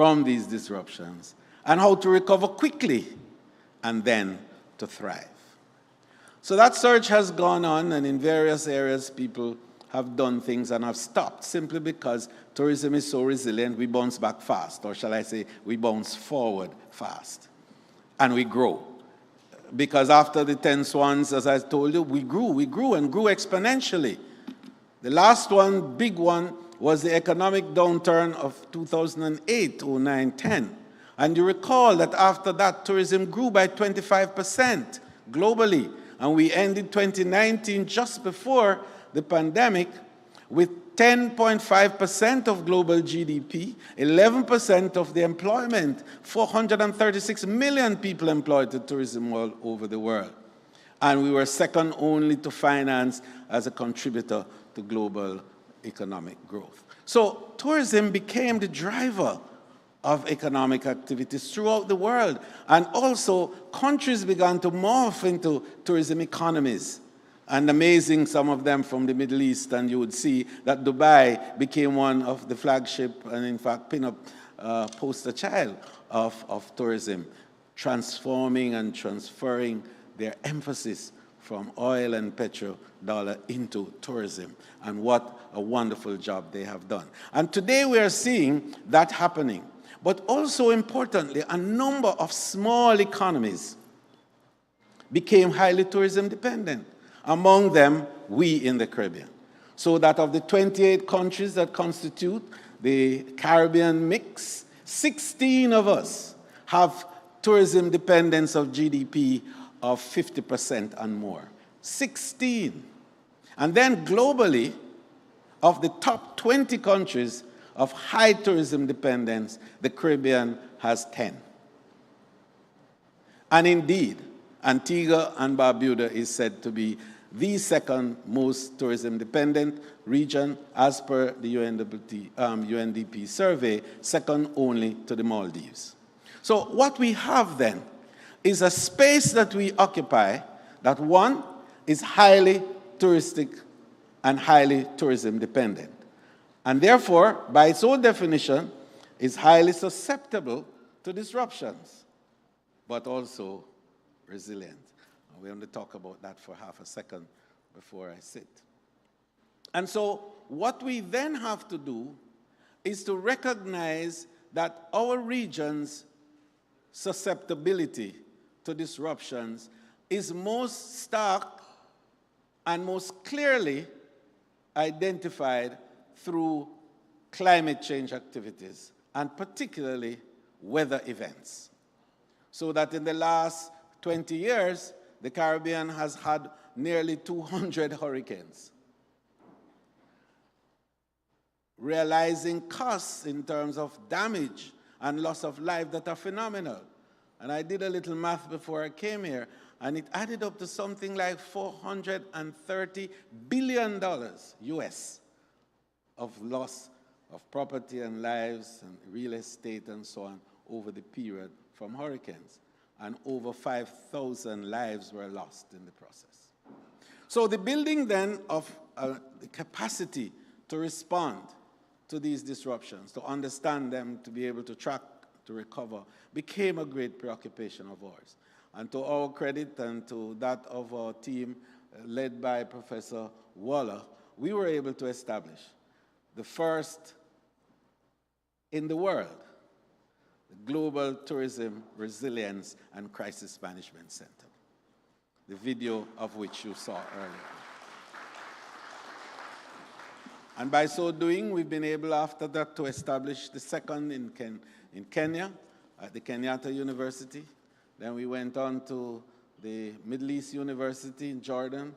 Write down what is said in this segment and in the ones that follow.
from these disruptions and how to recover quickly and then to thrive. So that search has gone on, and in various areas people have done things and have stopped simply because tourism is so resilient, we bounce back fast, or shall I say, we bounce forward fast, and we grow. Because after the 10 swans, as I told you, we grew and grew exponentially. The last one, big one, was the economic downturn of 2008, 09, 10. And you recall that after that, tourism grew by 25% globally. And we ended 2019, just before the pandemic, with 10.5% of global GDP, 11% of the employment, 436 million people employed in tourism all over the world. And we were second only to finance as a contributor to global economic growth. So tourism became the driver of economic activities throughout the world. And also, countries began to morph into tourism economies. And amazing, some of them from the Middle East, and you would see that Dubai became one of the flagship and, in fact, pin-up poster child of tourism, transforming and transferring their emphasis from oil and petrodollar into tourism. And what a wonderful job they have done. And today we are seeing that happening. But also importantly, a number of small economies became highly tourism dependent. Among them, we in the Caribbean. So that of the 28 countries that constitute the Caribbean mix, 16 of us have tourism dependence of GDP of 50% and more. 16. And then globally, of the top 20 countries of high tourism dependence, the Caribbean has 10. And indeed, Antigua and Barbuda is said to be the second most tourism-dependent region as per the UNDP survey, second only to the Maldives. So what we have then is a space that we occupy that, one, is highly touristic and highly tourism-dependent. And therefore, by its own definition, is highly susceptible to disruptions, but also resilient. We're going to talk about that for half a second before I sit. And so what we then have to do is to recognize that our region's susceptibility to disruptions is most stark and most clearly identified through climate change activities, and particularly weather events. So that in the last 20 years, the Caribbean has had nearly 200 hurricanes. Realizing costs in terms of damage and loss of life that are phenomenal. And I did a little math before I came here, and it added up to something like $430 billion US of loss of property and lives and real estate and so on over the period from hurricanes. And over 5,000 lives were lost in the process. So the building then of the capacity to respond to these disruptions, to understand them, to be able to track, to recover, became a great preoccupation of ours. And to our credit and to that of our team, led by Professor Waller, we were able to establish the first in the world the Global Tourism Resilience and Crisis Management Center, the video of which you saw earlier. And by so doing, we've been able after that to establish the second in Kenya, at the Kenyatta University. Then we went on to the Middle East University in Jordan.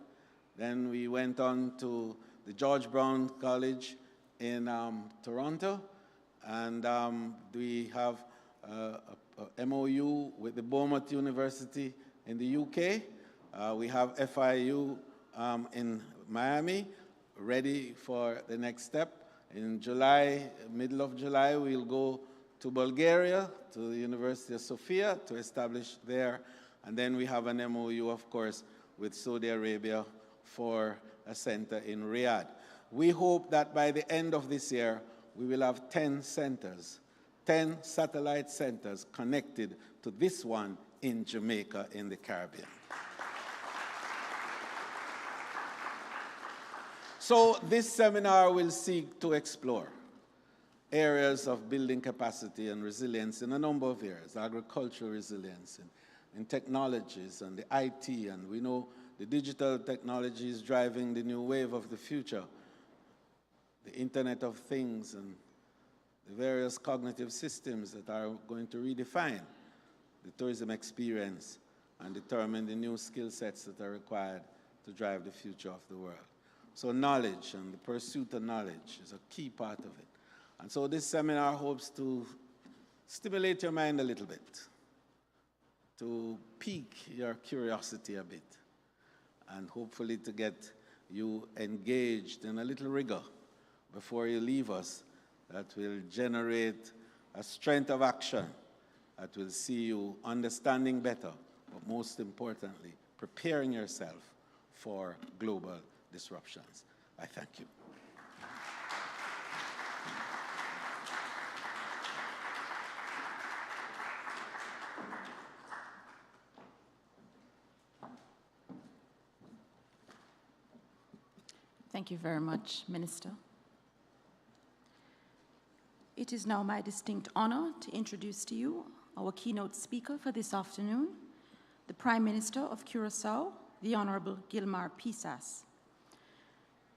Then we went on to the George Brown College in Toronto. And we have a MOU with the Bournemouth University in the UK. We have FIU in Miami, ready for the next step. In July, middle of July, we'll go to Bulgaria, to the University of Sofia to establish there. And then we have an MOU, of course, with Saudi Arabia for a center in Riyadh. We hope that by the end of this year, we will have 10 centers 10 satellite centers connected to this one in Jamaica in the Caribbean. So this seminar will seek to explore areas of building capacity and resilience in a number of areas: agricultural resilience, in technologies and the IT, and we know the digital technology is driving the new wave of the future, the Internet of Things and the various cognitive systems that are going to redefine the tourism experience and determine the new skill sets that are required to drive the future of the world. So knowledge and the pursuit of knowledge is a key part of it. And so this seminar hopes to stimulate your mind a little bit, to pique your curiosity a bit, and hopefully to get you engaged in a little rigor before you leave us that will generate a strength of action that will see you understanding better, but most importantly, preparing yourself for global disruptions. I thank you. Thank you very much, Minister. It is now my distinct honor to introduce to you our keynote speaker for this afternoon, the Prime Minister of Curaçao, the Honorable Gilmar Pisas.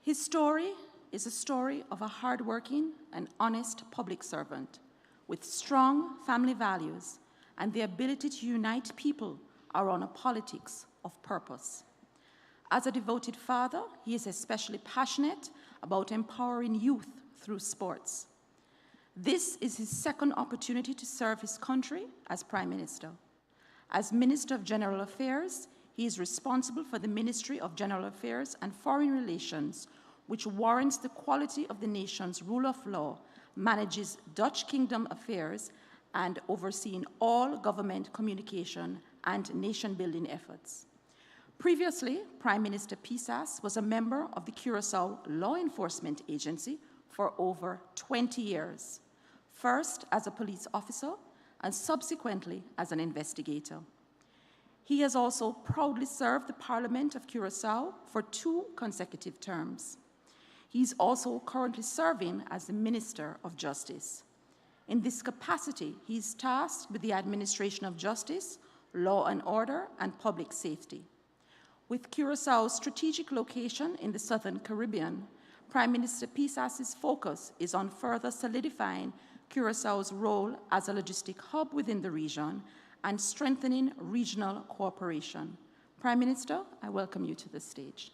His story is a story of a hardworking and honest public servant with strong family values and the ability to unite people around a politics of purpose. As a devoted father, he is especially passionate about empowering youth through sports. This is his second opportunity to serve his country as Prime Minister. As Minister of General Affairs, he is responsible for the Ministry of General Affairs and Foreign Relations, which warrants the quality of the nation's rule of law, manages Dutch Kingdom affairs, and overseeing all government communication and nation-building efforts. Previously, Prime Minister Pisas was a member of the Curaçao Law Enforcement Agency for over 20 years, first as a police officer and subsequently as an investigator. He has also proudly served the Parliament of Curaçao for 2 consecutive terms. He's also currently serving as the Minister of Justice. In this capacity, he is tasked with the administration of justice, law and order, and public safety. With Curaçao's strategic location in the Southern Caribbean, Prime Minister Pisas's focus is on further solidifying Curaçao's role as a logistic hub within the region and strengthening regional cooperation. Prime Minister, I welcome you to the stage.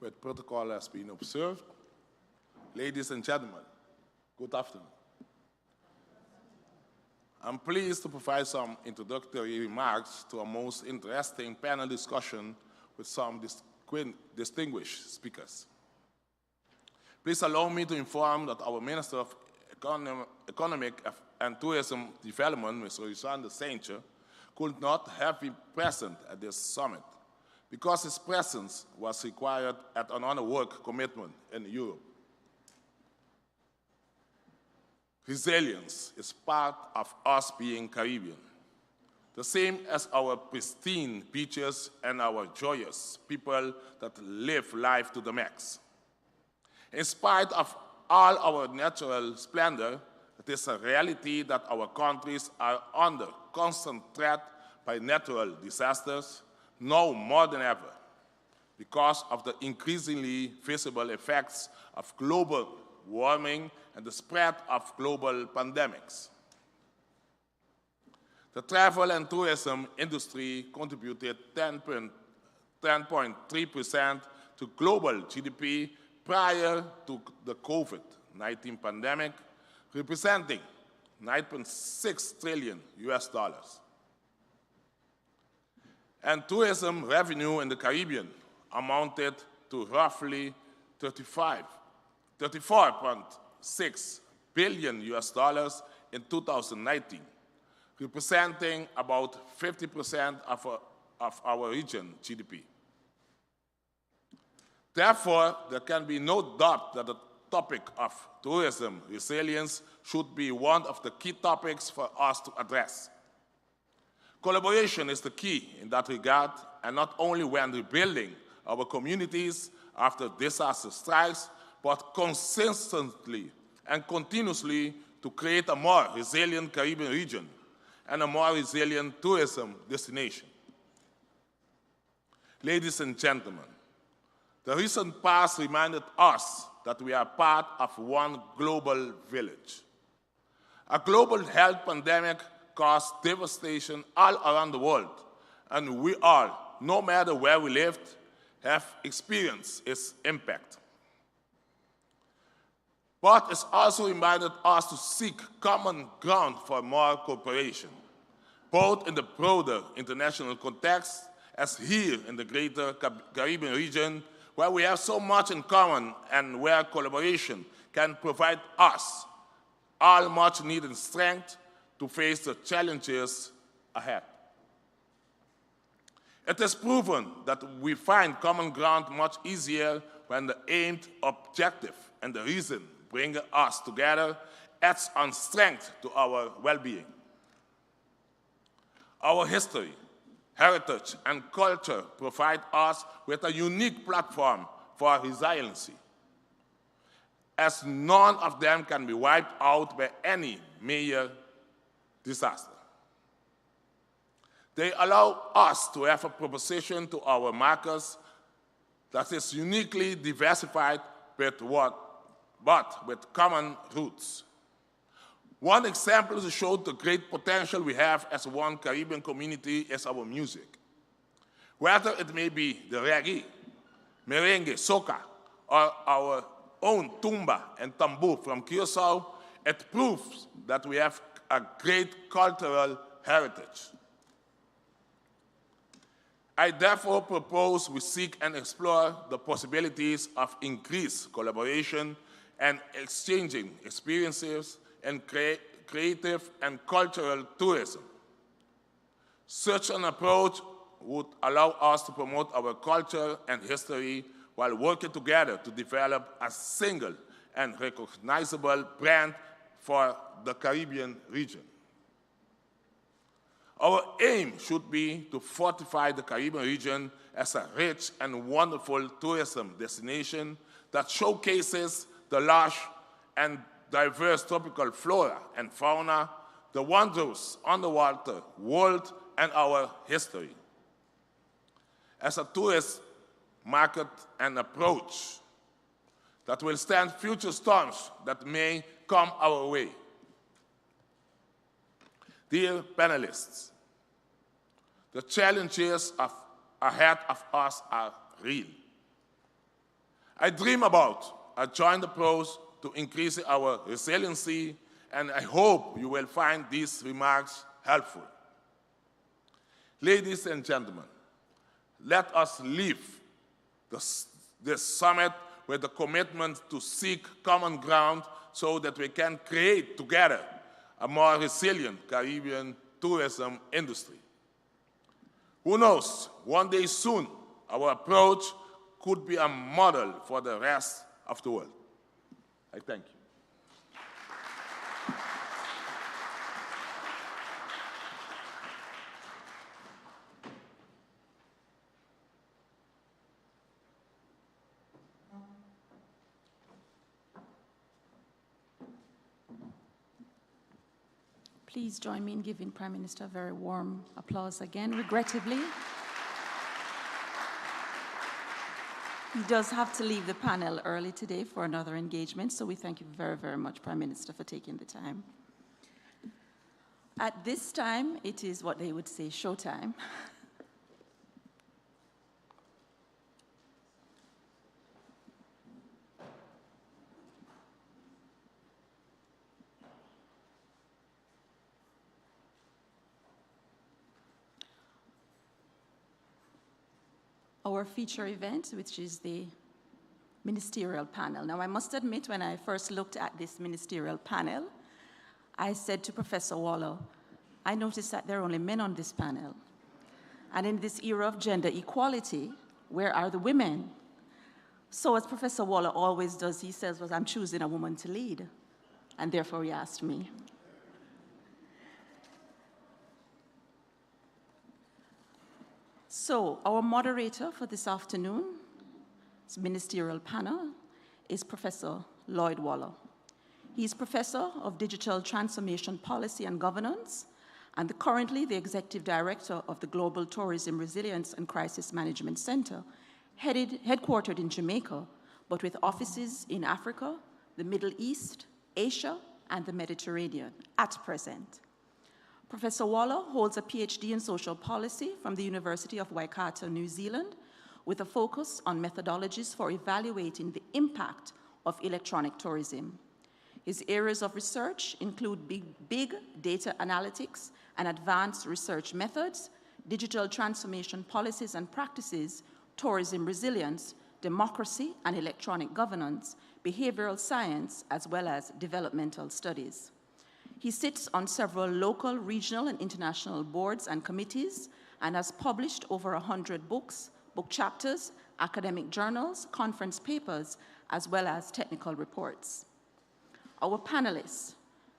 With protocol has been observed. Ladies and gentlemen, good afternoon. I'm pleased to provide some introductory remarks to a most interesting panel discussion with some distinguished speakers. Please allow me to inform that our Minister of Economic and Tourism Development, Mr. Alexander Saintje, could not have been present at this summit because his presence was required at another work commitment in Europe. Resilience is part of us being Caribbean, the same as our pristine beaches and our joyous people that live life to the max. In spite of all our natural splendor, it is a reality that our countries are under constant threat by natural disasters, now more than ever, because of the increasingly visible effects of global warming and the spread of global pandemics. The travel and tourism industry contributed 10.3% to global GDP prior to the COVID-19 pandemic, representing 9.6 trillion US dollars. And tourism revenue in the Caribbean amounted to roughly 34.6 billion US dollars in 2019, representing about 50% of our region GDP. Therefore, there can be no doubt that the topic of tourism resilience should be one of the key topics for us to address. Collaboration is the key in that regard, and not only when rebuilding our communities after disaster strikes, but consistently and continuously to create a more resilient Caribbean region and a more resilient tourism destination. Ladies and gentlemen, the recent past reminded us that we are part of one global village. A global health pandemic caused devastation all around the world, and we all, no matter where we lived, have experienced its impact. But it's also reminded us to seek common ground for more cooperation, both in the broader international context as here in the greater Caribbean region, where we have so much in common and where collaboration can provide us all much needed strength to face the challenges ahead. It is proven that we find common ground much easier when the aimed objective and the reason bringing us together adds on strength to our well-being. Our history, heritage, and culture provide us with a unique platform for resiliency, as none of them can be wiped out by any major disaster. They allow us to have a proposition to our markets that is uniquely diversified but with common roots. One example to show the great potential we have as one Caribbean community is our music. Whether it may be the reggae, merengue, soca, or our own tumba and tambour from Curaçao, it proves that we have a great cultural heritage. I therefore propose we seek and explore the possibilities of increased collaboration and exchanging experiences in creative and cultural tourism. Such an approach would allow us to promote our culture and history while working together to develop a single and recognizable brand for the Caribbean region. Our aim should be to fortify the Caribbean region as a rich and wonderful tourism destination that showcases the lush and diverse tropical flora and fauna, the wondrous underwater world, and our history. As a tourist market and approach that will stand future storms that may come our way. Dear panelists, the challenges ahead of us are real. I dream about a joint approach to increase our resiliency, and I hope you will find these remarks helpful. Ladies and gentlemen, let us leave this summit with a commitment to seek common ground so that we can create together a more resilient Caribbean tourism industry. Who knows, one day soon, our approach could be a model for the rest of the world. I thank you. Please join me in giving Prime Minister a very warm applause again, regrettably. He does have to leave the panel early today for another engagement, so we thank you very, very much, Prime Minister, for taking the time. At this time, it is what they would say, showtime. our feature event, which is the ministerial panel. Now, I must admit, when I first looked at this ministerial panel, I said to Professor Waller, I noticed that there are only men on this panel. And in this era of gender equality, where are the women? So as Professor Waller always does, he says, well, I'm choosing a woman to lead. And therefore, he asked me. So our moderator for this afternoon's ministerial panel is Professor Lloyd Waller. He's Professor of Digital Transformation Policy and Governance, and currently the Executive Director of the Global Tourism Resilience and Crisis Management Center, headquartered in Jamaica, but with offices in Africa, the Middle East, Asia, and the Mediterranean at present. Professor Waller holds a PhD in social policy from the University of Waikato, New Zealand, with a focus on methodologies for evaluating the impact of electronic tourism. His areas of research include big data analytics and advanced research methods, digital transformation policies and practices, tourism resilience, democracy and electronic governance, behavioral science, as well as developmental studies. He sits on several local, regional, and international boards and committees and has published over 100 books, book chapters, academic journals, conference papers, as well as technical reports. Our panelists,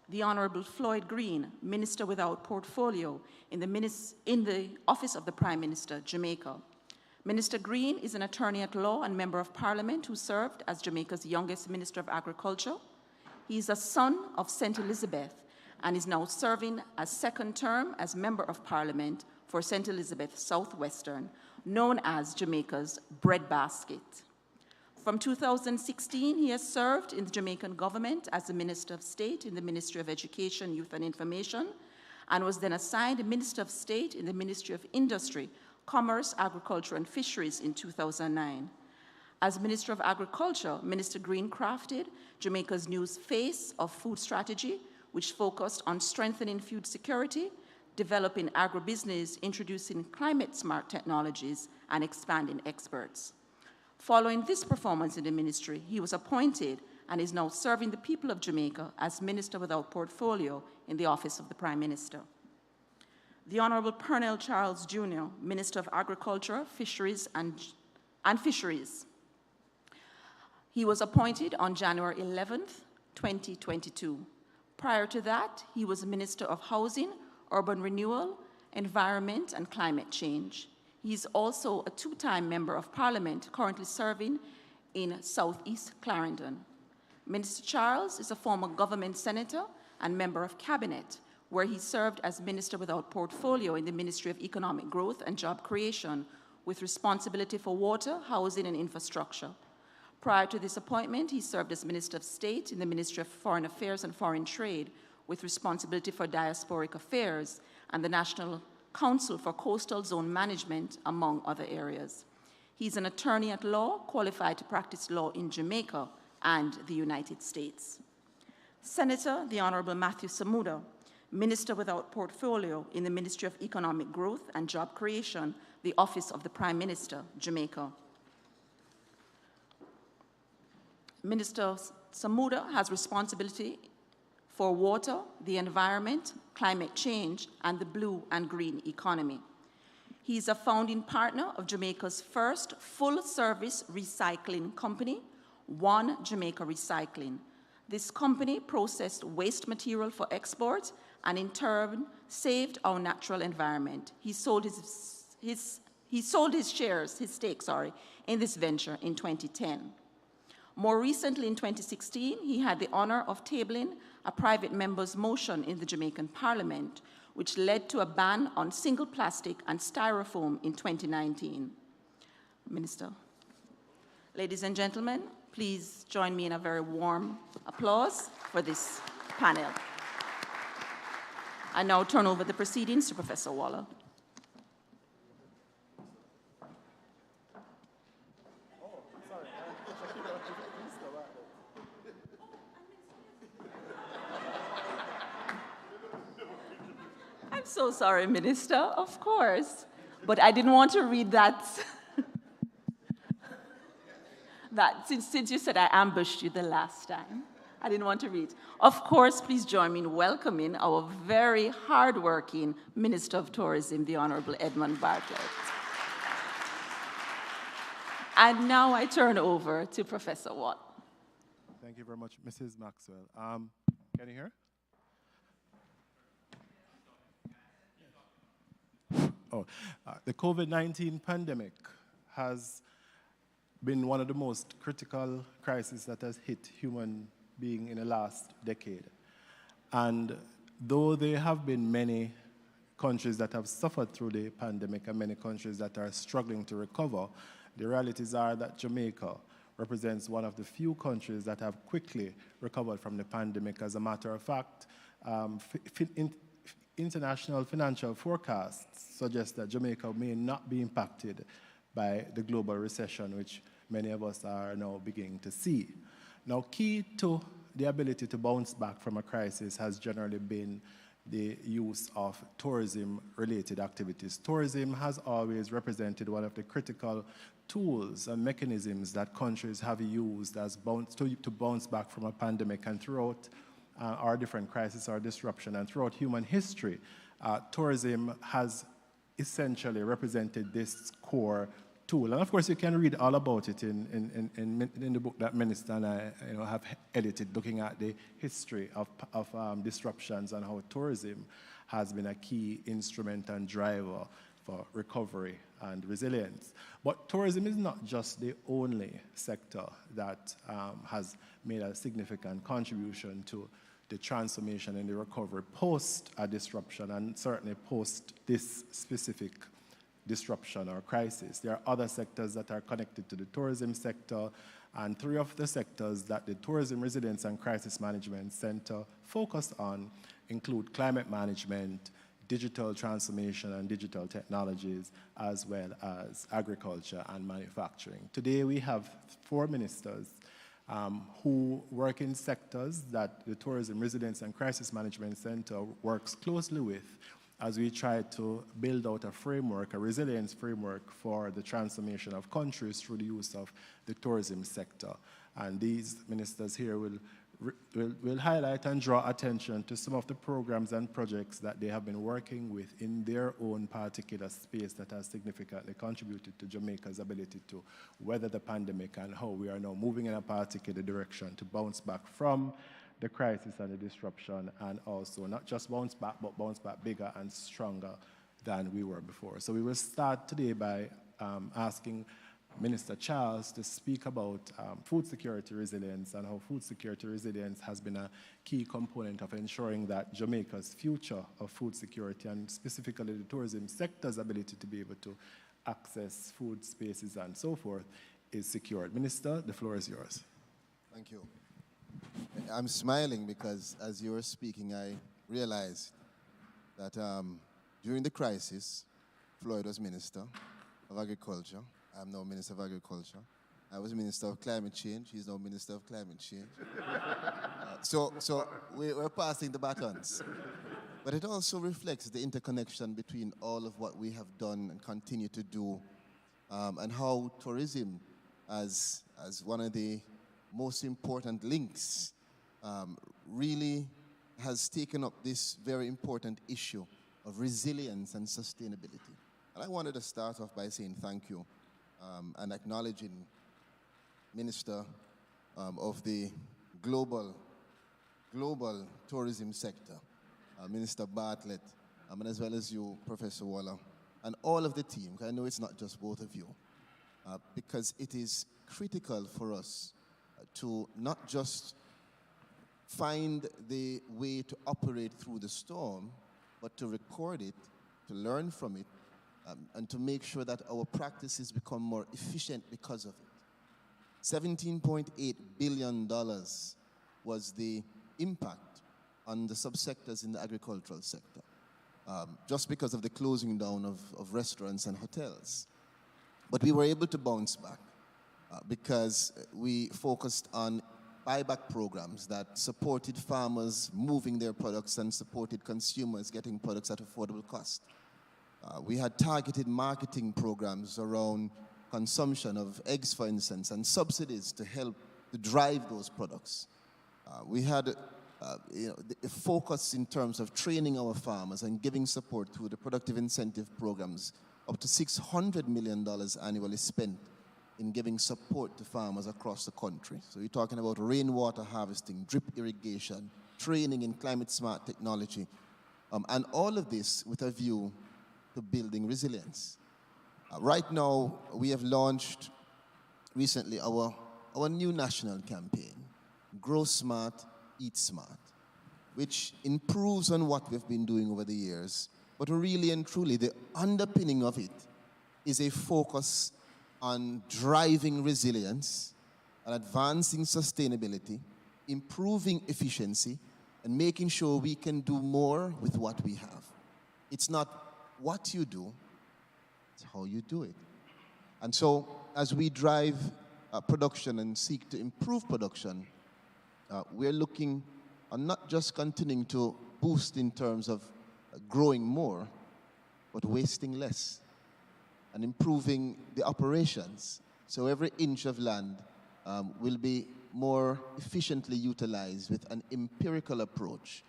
the Honorable Floyd Green, Minister without Portfolio in the Office of the Prime Minister, Jamaica. Minister Green is an attorney at law and member of Parliament who served as Jamaica's youngest Minister of Agriculture. He is a son of St. Elizabeth and is now serving a second term as Member of Parliament for St. Elizabeth Southwestern, known as Jamaica's breadbasket. From 2016, he has served in the Jamaican government as the Minister of State in the Ministry of Education, Youth and Information, and was then assigned Minister of State in the Ministry of Industry, Commerce, Agriculture and Fisheries in 2009. As Minister of Agriculture, Minister Green crafted Jamaica's new face of food strategy, which focused on strengthening food security, developing agribusiness, introducing climate-smart technologies, and expanding experts. Following this performance in the ministry, he was appointed and is now serving the people of Jamaica as Minister without Portfolio in the Office of the Prime Minister. The Honorable Pernell Charles Jr., Minister of Agriculture, Fisheries, and Fisheries. He was appointed on January 11th, 2022. Prior to that, he was Minister of Housing, Urban Renewal, Environment, and Climate Change. He is also a two-time Member of Parliament, currently serving in Southeast Clarendon. Minister Charles is a former government senator and Member of Cabinet, where he served as Minister without Portfolio in the Ministry of Economic Growth and Job Creation, with responsibility for water, housing, and infrastructure. Prior to this appointment, he served as Minister of State in the Ministry of Foreign Affairs and Foreign Trade, with responsibility for diasporic affairs and the National Council for Coastal Zone Management, among other areas. He's an attorney at law, qualified to practice law in Jamaica and the United States. Senator, the Honorable Matthew Samuda, Minister without Portfolio in the Ministry of Economic Growth and Job Creation, the Office of the Prime Minister, Jamaica. Minister Samuda has responsibility for water, the environment, climate change, and the blue and green economy. He is a founding partner of Jamaica's first full-service recycling company, One Jamaica Recycling. This company processed waste material for export and in turn saved our natural environment. He sold his stakes in this venture in 2010. More recently, in 2016, he had the honor of tabling a private member's motion in the Jamaican Parliament, which led to a ban on single plastic and styrofoam in 2019. Minister. Ladies and gentlemen, please join me in a very warm applause for this panel. I now turn over the proceedings to Professor Waller. I'm so sorry, Minister, of course. But I didn't want to read that that since you said I ambushed you the last time, I didn't want to read. Of course, please join me in welcoming our very hardworking Minister of Tourism, the Honorable Edmund Bartlett. And now I turn over to Professor Watt. Thank you very much, Mrs. Maxwell. Can you hear? The COVID-19 pandemic has been one of the most critical crises that has hit human being in the last decade. And though there have been many countries that have suffered through the pandemic and many countries that are struggling to recover, the realities are that Jamaica represents one of the few countries that have quickly recovered from the pandemic. As a matter of fact, international financial forecasts suggest that Jamaica may not be impacted by the global recession, which many of us are now beginning to see. Now, key to the ability to bounce back from a crisis has generally been the use of tourism-related activities. Tourism has always represented one of the critical tools and mechanisms that countries have used as to bounce back from a pandemic, and throughout our different crises or disruption and throughout human history, tourism has essentially represented this core tool. And of course, you can read all about it in the book that Minister and I have edited, looking at the history of disruptions and how tourism has been a key instrument and driver for recovery and resilience. But tourism is not just the only sector that has made a significant contribution to the transformation and the recovery post a disruption, and certainly post this specific disruption or crisis. There are other sectors that are connected to the tourism sector, and three of the sectors that the Tourism Resilience and Crisis Management Center focused on include climate management, digital transformation and digital technologies, as well as agriculture and manufacturing. Today we have 4 ministers who work in sectors that the Tourism Resilience and Crisis Management Center works closely with, as we try to build out a framework, a resilience framework for the transformation of countries through the use of the tourism sector. And these ministers here will highlight and draw attention to some of the programs and projects that they have been working with in their own particular space that has significantly contributed to Jamaica's ability to weather the pandemic, and how we are now moving in a particular direction to bounce back from the crisis and the disruption, and also not just bounce back, but bounce back bigger and stronger than we were before. So we will start today by asking Minister Charles to speak about food security resilience, and how food security resilience has been a key component of ensuring that Jamaica's future of food security, and specifically the tourism sector's ability to be able to access food spaces and so forth, is secured. Minister, the floor is yours. Thank you. I'm smiling because as you were speaking, I realized that during the crisis, Floyd was Minister of Agriculture. I'm now Minister of Agriculture. I was Minister of Climate Change. He's now Minister of Climate Change. So we're passing the batons. But it also reflects the interconnection between all of what we have done and continue to do, and how tourism, as one of the most important links, really has taken up this very important issue of resilience and sustainability. And I wanted to start off by saying thank you and acknowledging Minister of the global tourism sector, Minister Bartlett, and as well as you, Professor Waller, and all of the team. I know it's not just both of you, because it is critical for us to not just find the way to operate through the storm, but to record it, to learn from it, and to make sure that our practices become more efficient because of it. $17.8 billion was the impact on the subsectors in the agricultural sector, just because of the closing down of restaurants and hotels. But we were able to bounce back because we focused on buyback programs that supported farmers moving their products and supported consumers getting products at affordable cost. We had targeted marketing programs around consumption of eggs, for instance, and subsidies to help to drive those products. We had the focus in terms of training our farmers and giving support through the productive incentive programs, up to $600 million annually spent in giving support to farmers across the country. So you're talking about rainwater harvesting, drip irrigation, training in climate-smart technology, and all of this with a view to building resilience. Right now, we have launched recently our new national campaign, Grow Smart, Eat Smart, which improves on what we've been doing over the years, but really and truly the underpinning of it is a focus on driving resilience and advancing sustainability, improving efficiency, and making sure we can do more with what we have. It's not what you do, it's how you do it. And so as we drive production and seek to improve production, we're looking on not just continuing to boost in terms of growing more, but wasting less and improving the operations. So every inch of land will be more efficiently utilized with an empirical approach.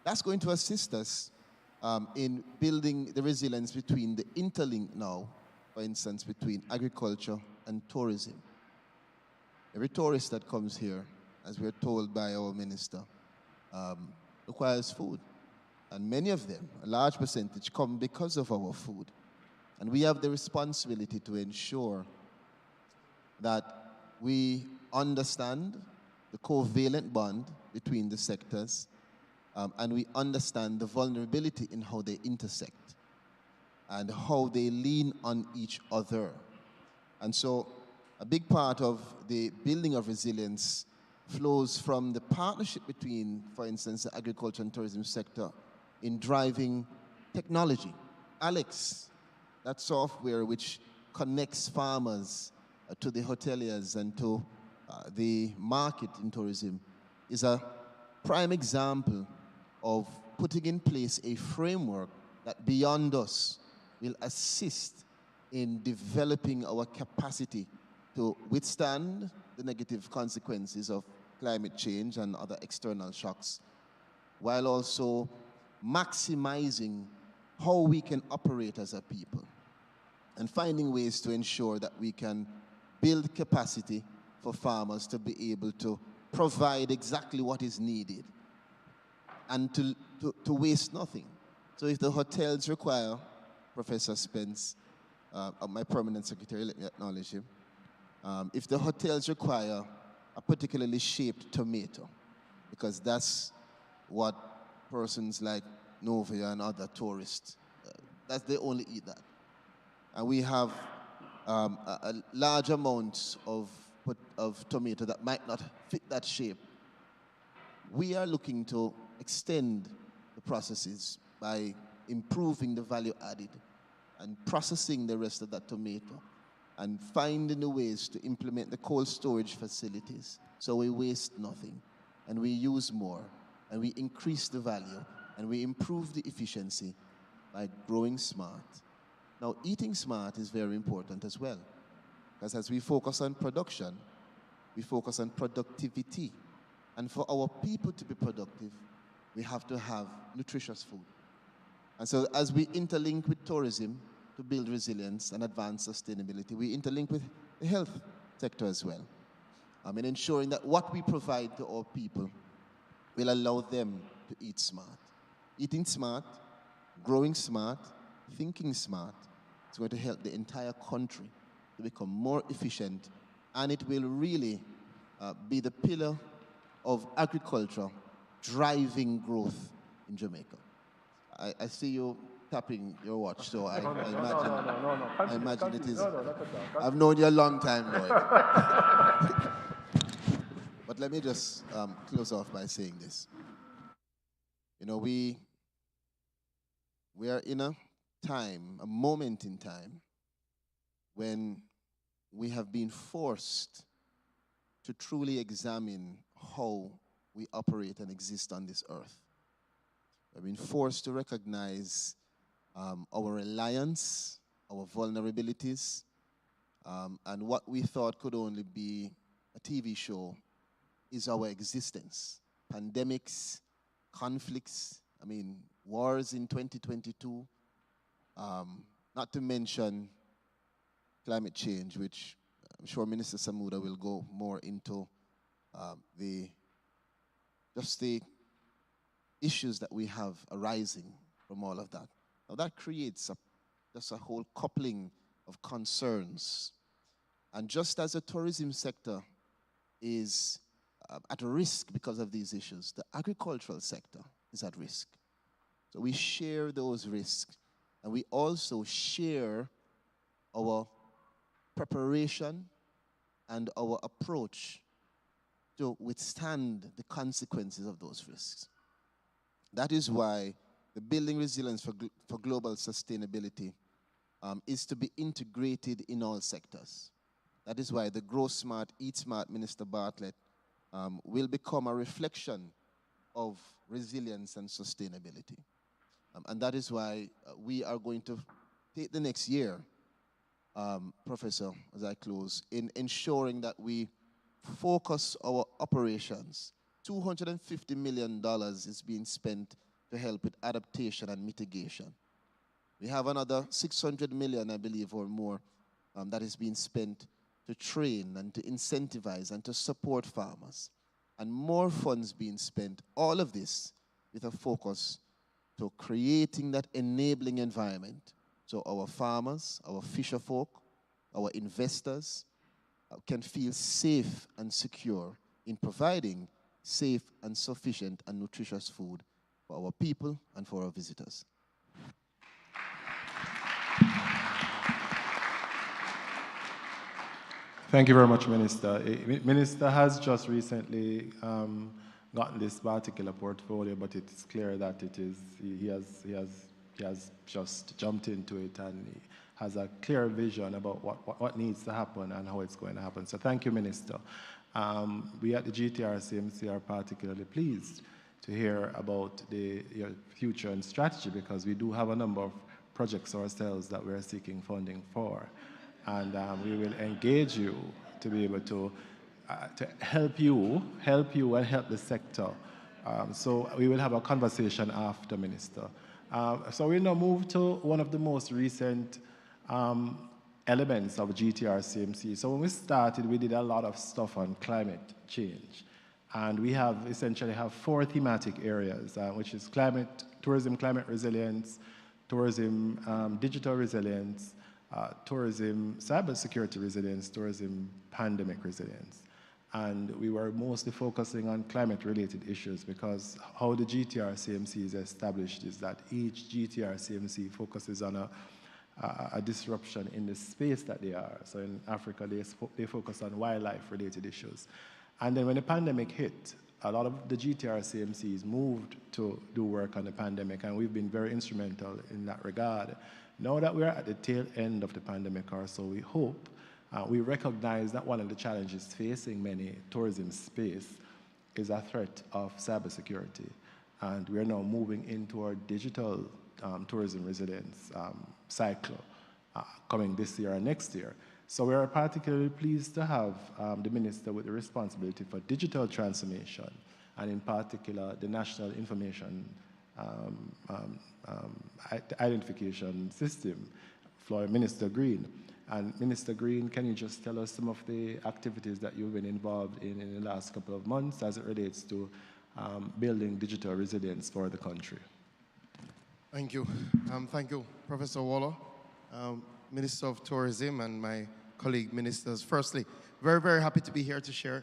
That's going to assist us in building the resilience between the interlink now, for instance, between agriculture and tourism. Every tourist that comes here, as we're told by our minister, requires food. And many of them, a large percentage, come because of our food. And we have the responsibility to ensure that we understand the covalent bond between the sectors, and we understand the vulnerability in how they intersect and how they lean on each other. And so a big part of the building of resilience flows from the partnership between, for instance, the agriculture and tourism sector in driving technology. Alex, that software which connects farmers to the hoteliers and to the market in tourism, is a prime example of putting in place a framework that beyond us will assist in developing our capacity to withstand the negative consequences of climate change and other external shocks, while also maximizing how we can operate as a people and finding ways to ensure that we can build capacity for farmers to be able to provide exactly what is needed and to waste nothing. So if the hotels require, Professor Spence, my permanent secretary, let me acknowledge him, if the hotels require a particularly shaped tomato, because that's what persons like Novia and other tourists, they only eat that. And we have a large amount of tomato that might not fit that shape. We are looking to extend the processes by improving the value added and processing the rest of that tomato and finding the ways to implement the cold storage facilities so we waste nothing and we use more and we increase the value and we improve the efficiency by growing smart. Now, eating smart is very important as well, because as we focus on production, we focus on productivity. And for our people to be productive, we have to have nutritious food. And so as we interlink with tourism to build resilience and advance sustainability, we interlink with the health sector as well. In ensuring that what we provide to our people will allow them to eat smart. Eating smart, growing smart, thinking smart is going to help the entire country to become more efficient, and it will really be the pillar of agriculture driving growth in Jamaica. I see you tapping your watch, so I imagine it is. I've known you a long time, Lloyd. But let me just close off by saying this. You know, we are in a moment in time, when we have been forced to truly examine how we operate and exist on this earth. We've been forced to recognize our reliance, our vulnerabilities, And what we thought could only be a TV show is our existence. Pandemics, conflicts, wars in 2022, not to mention climate change, which I'm sure Minister Samuda will go more into the issues that we have arising from all of that. Now that creates just a whole coupling of concerns. And just as the tourism sector is at risk because of these issues, the agricultural sector is at risk. So we share those risks, and we also share our preparation and our approach to withstand the consequences of those risks. That is why the building resilience for global sustainability is to be integrated in all sectors. That is why the Grow Smart, Eat Smart, Minister Bartlett, will become a reflection of resilience and sustainability. And that is why we are going to take the next year, Professor, as I close, in ensuring that we focus our operations. $250 million is being spent to help with adaptation and mitigation. We have another $600 million, I believe, or more, that is being spent to train and to incentivize and to support farmers. And more funds being spent, all of this with a focus to creating that enabling environment so our farmers, our fisher folk, our investors can feel safe and secure in providing safe and sufficient and nutritious food for our people and for our visitors. Thank you very much, Minister. Minister has just recently gotten this particular portfolio, but it's clear that he has just jumped into it, and he has a clear vision about what needs to happen and how it's going to happen. So thank you, Minister. We at the GTRCMC are particularly pleased to hear about your future and strategy, because we do have a number of projects ourselves that we're seeking funding for. And we will engage you to be able to help you and help the sector. So we will have a conversation after, Minister. So we'll now move to one of the most recent elements of GTRCMC. So when we started, we did a lot of stuff on climate change. And we essentially have 4 thematic areas, which is tourism, climate resilience, tourism, digital resilience, tourism, cybersecurity resilience, tourism, pandemic resilience. And we were mostly focusing on climate-related issues, because how the GTRCMC is established is that each GTRCMC focuses on a disruption in the space that they are. So in Africa, they focus on wildlife-related issues. And then when the pandemic hit, a lot of the GTRCMCs moved to do work on the pandemic, and we've been very instrumental in that regard. Now that we're at the tail end of the pandemic, or so we hope, we recognize that one of the challenges facing many tourism space is a threat of cybersecurity. And we're now moving into our digital tourism resilience cycle coming this year and next year. So we are particularly pleased to have the Minister with the responsibility for digital transformation, and in particular the National Information Identification System, for Minister Green. And Minister Green, can you just tell us some of the activities that you've been involved in the last couple of months as it relates to building digital resilience for the country? Thank you. Thank you, Professor Waller, Minister of Tourism, and my colleague ministers. Firstly, very, very happy to be here to share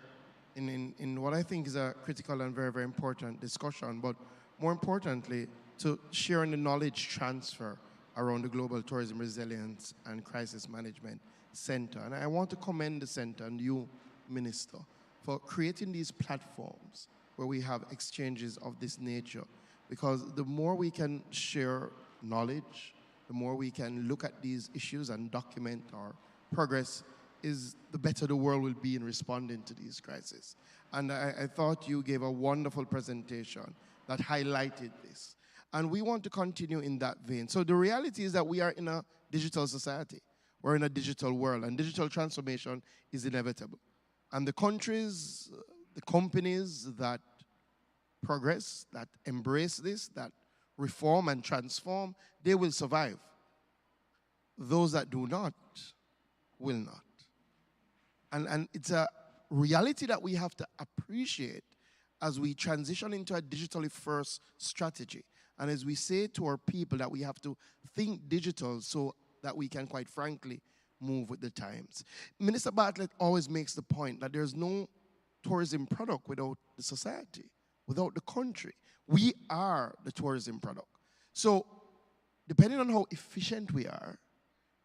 in what I think is a critical and very, very important discussion, but more importantly, to share in the knowledge transfer around the Global Tourism Resilience and Crisis Management Center. And I want to commend the center and you, Minister, for creating these platforms where we have exchanges of this nature, because the more we can share knowledge, the more we can look at these issues and document our progress, is the better the world will be in responding to these crises. And I thought you gave a wonderful presentation that highlighted this. And we want to continue in that vein. So the reality is that we are in a digital society. we're in a digital world, and digital transformation is inevitable. And the countries, the companies that progress, that embrace this, that reform and transform, they will survive. Those that do not will not. And it's a reality that we have to appreciate as we transition into a digitally first strategy. And as we say to our people that we have to think digital so that we can, quite frankly, move with the times. Minister Bartlett always makes the point that there's no tourism product without the society, without the country. We are the tourism product. So depending on how efficient we are,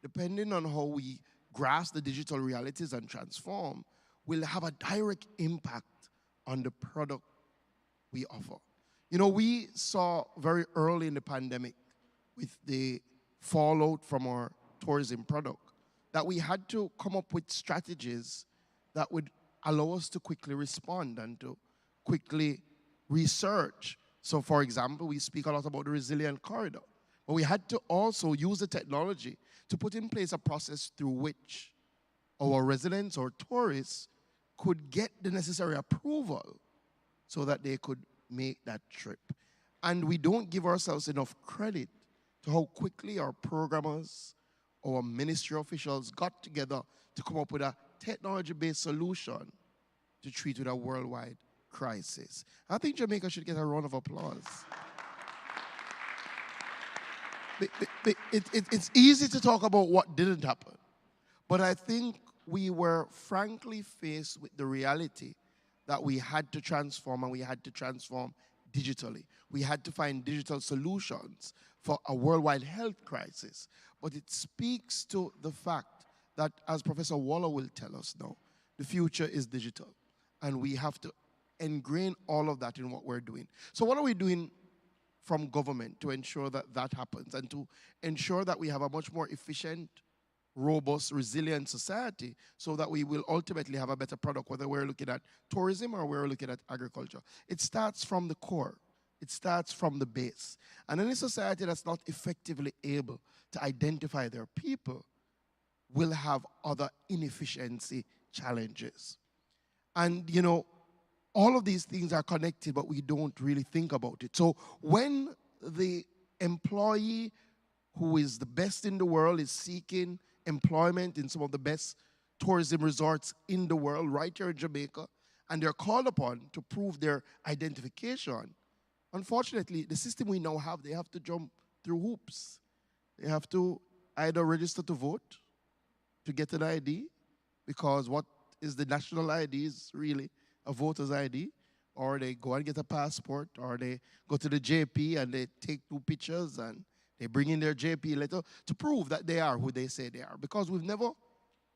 depending on how we grasp the digital realities and transform, will have a direct impact on the product we offer. You know, we saw very early in the pandemic with the fallout from our tourism product that we had to come up with strategies that would allow us to quickly respond and to quickly research. So for example, we speak a lot about the resilient corridor, but we had to also use the technology to put in place a process through which our residents or tourists could get the necessary approval so that they could make that trip. And we don't give ourselves enough credit to how quickly our programmers, our ministry officials got together to come up with a technology-based solution to treat with a worldwide crisis. I think Jamaica should get a round of applause. It's easy to talk about what didn't happen, but I think we were frankly faced with the reality that we had to transform, and we had to transform digitally. We had to find digital solutions for a worldwide health crisis. But it speaks to the fact that, as Professor Waller will tell us now, the future is digital. And we have to ingrain all of that in what we're doing. So what are we doing from government to ensure that that happens and to ensure that we have a much more efficient, robust, resilient society so that we will ultimately have a better product, whether we're looking at tourism or we're looking at agriculture? It starts from the core. It starts from the base. And any society that's not effectively able to identify their people will have other inefficiency challenges. And, you know, all of these things are connected, but we don't really think about it. So when the employee who is the best in the world is seeking employment in some of the best tourism resorts in the world, right here in Jamaica, and they're called upon to prove their identification, unfortunately, the system we now have, they have to jump through hoops. They have to either register to vote to get an ID, because what is the national ID is really a voter's ID, or they go and get a passport, or they go to the JP and they take 2 pictures and they bring in their JP letter to prove that they are who they say they are, because we've never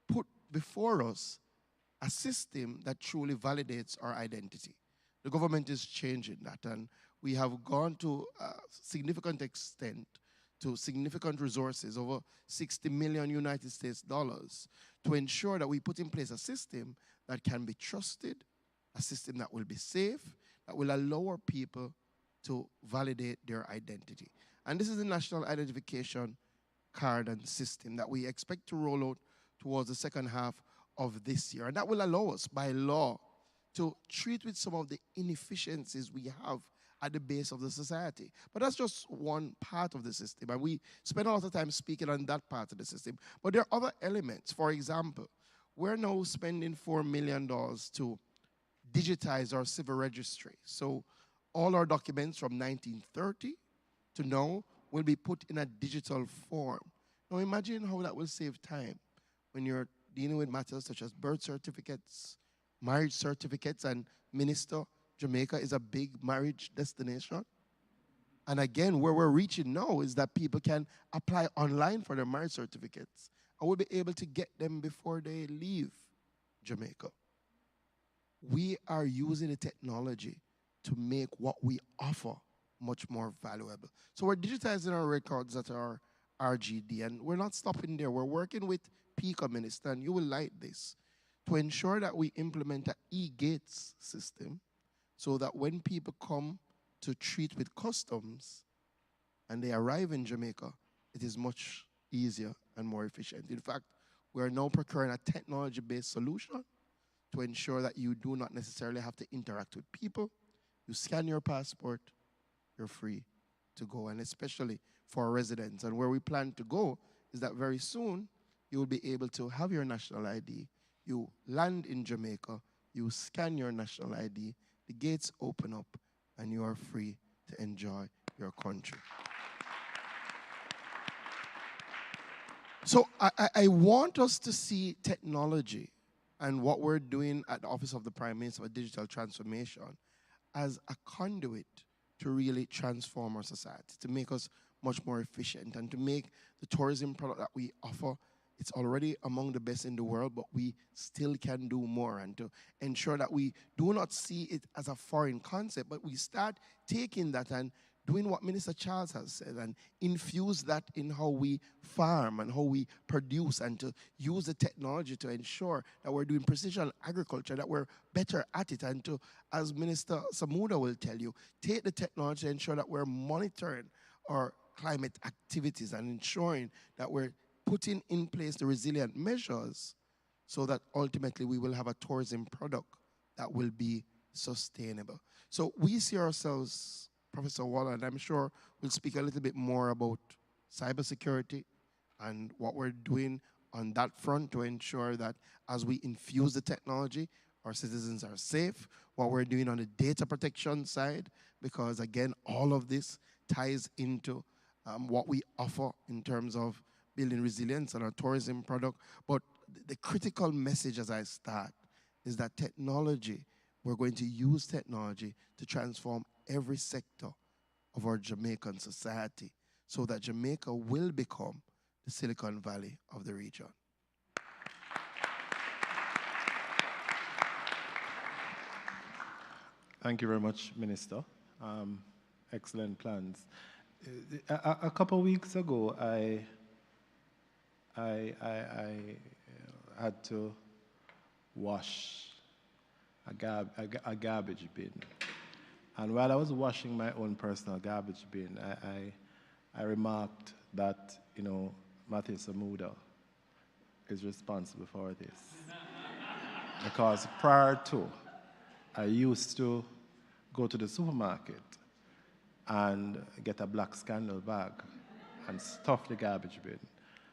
put before us a system that truly validates our identity. The government is changing that, and we have gone to a significant extent, to significant resources, over 60 million United States dollars, to ensure that we put in place a system that can be trusted, a system that will be safe, that will allow our people to validate their identity. And this is the National Identification Card and System that we expect to roll out towards the second half of this year. And that will allow us, by law, to treat with some of the inefficiencies we have at the base of the society. But that's just one part of the system, and we spend a lot of time speaking on that part of the system. But there are other elements. For example, we're now spending $4 million to digitize our civil registry. So all our documents from 1930 to now will be put in a digital form. Now imagine how that will save time when you're dealing with matters such as birth certificates, marriage certificates, and Minister, Jamaica is a big marriage destination. And again, where we're reaching now is that people can apply online for their marriage certificates, and we'll be able to get them before they leave Jamaica. We are using the technology to make what we offer much more valuable. So we're digitizing our records at our RGD, and we're not stopping there. We're working with PICA, Minister, and you will like this, to ensure that we implement an e-gates system so that when people come to treat with customs and they arrive in Jamaica, it is much easier and more efficient. In fact, we are now procuring a technology-based solution to ensure that you do not necessarily have to interact with people. You scan your passport, you're free to go, and especially for residents. And where we plan to go is that very soon you will be able to have your national ID. You land in Jamaica, you scan your national ID, the gates open up, and you are free to enjoy your country. So I want us to see technology and what we're doing at the Office of the Prime Minister for Digital Transformation as a conduit to really transform our society, to make us much more efficient, and to make the tourism product that we offer, it's already among the best in the world, but we still can do more, and to ensure that we do not see it as a foreign concept, but we start taking that and doing what Minister Charles has said and infuse that in how we farm and how we produce, and to use the technology to ensure that we're doing precision agriculture, that we're better at it, and to, as Minister Samuda will tell you, take the technology to ensure that we're monitoring our climate activities and ensuring that we're putting in place the resilient measures so that ultimately we will have a tourism product that will be sustainable. So we see ourselves, Professor Waller, and I'm sure we'll speak a little bit more about cybersecurity and what we're doing on that front to ensure that as we infuse the technology, our citizens are safe, what we're doing on the data protection side, because again, all of this ties into what we offer in terms of building resilience and our tourism product. But the critical message as I start is that technology, we're going to use technology to transform every sector of our Jamaican society so that Jamaica will become the Silicon Valley of the region. Thank you very much, Minister. Excellent plans. A couple of weeks ago, I had to wash a garbage bin. And while I was washing my own personal garbage bin, I remarked that, you know, Matthew Samuda is responsible for this. Because prior to, I used to go to the supermarket and get a black Scandal bag and stuff the garbage bin.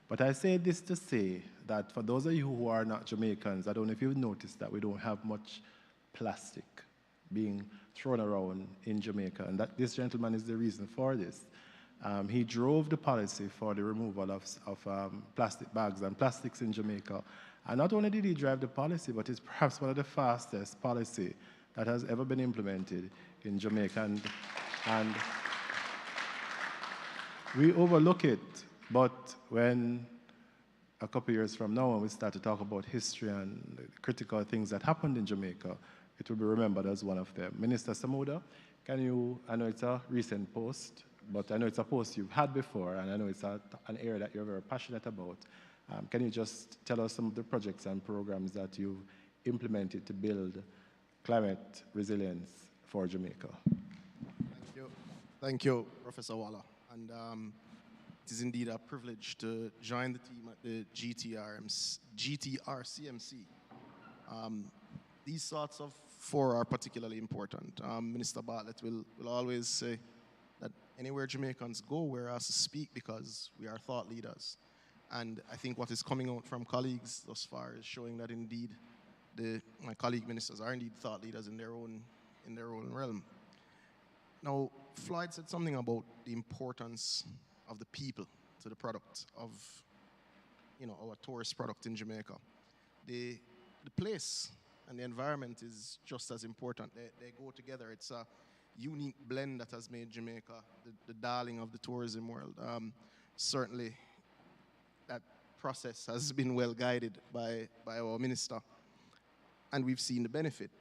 But I say this to say that for those of you who are not Jamaicans, I don't know if you've noticed that we don't have much plastic being thrown around in Jamaica, and that this gentleman is the reason for this. He drove the policy for the removal of plastic bags and plastics in Jamaica. And not only did he drive the policy, but it's perhaps one of the fastest policy that has ever been implemented in Jamaica. And we overlook it, but when a couple years from now, when we start to talk about history and critical things that happened in Jamaica, it will be remembered as one of them. Minister Samuda, can you, I know it's a recent post, but I know it's a post you've had before, and I know it's an area that you're very passionate about. Can you just tell us some of the projects and programs that you've implemented to build climate resilience for Jamaica? Thank you. Thank you, Professor Waller. And it is indeed a privilege to join the team at the GTRCMC. These sorts of fora are particularly important. Minister Bartlett will always say that anywhere Jamaicans go, we're asked to speak because we are thought leaders. And I think what is coming out from colleagues thus far is showing that indeed my colleague ministers are indeed thought leaders in their own realm. Now, Floyd said something about the importance of the people to the product of, you know, our tourist product in Jamaica. The place and the environment is just as important. They go together. It's a unique blend that has made Jamaica the darling of the tourism world. Certainly, that process has been well guided by our minister, and we've seen the benefit.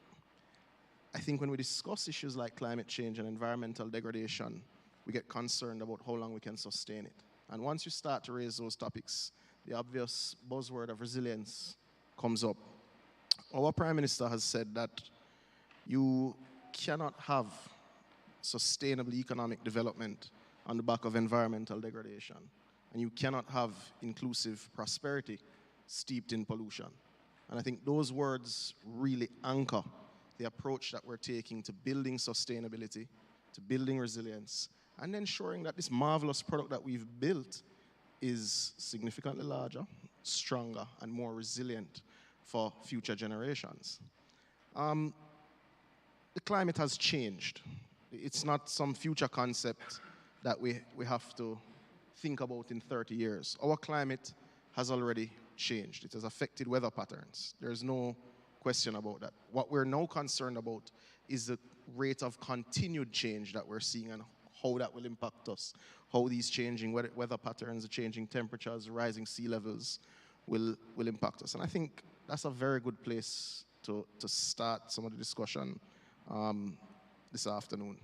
I think when we discuss issues like climate change and environmental degradation, we get concerned about how long we can sustain it. And once you start to raise those topics, the obvious buzzword of resilience comes up. Our Prime Minister has said that you cannot have sustainable economic development on the back of environmental degradation. And you cannot have inclusive prosperity steeped in pollution. And I think those words really anchor the approach that we're taking to building sustainability, to building resilience, and ensuring that this marvelous product that we've built is significantly larger, stronger, and more resilient for future generations. The climate has changed. It's not some future concept that we have to think about in 30 years. Our climate has already changed. It has affected weather patterns. There's no question about that. What we're now concerned about is the rate of continued change that we're seeing and how that will impact us, how these changing weather patterns, the changing temperatures, rising sea levels will impact us. And I think that's a very good place to start some of the discussion this afternoon.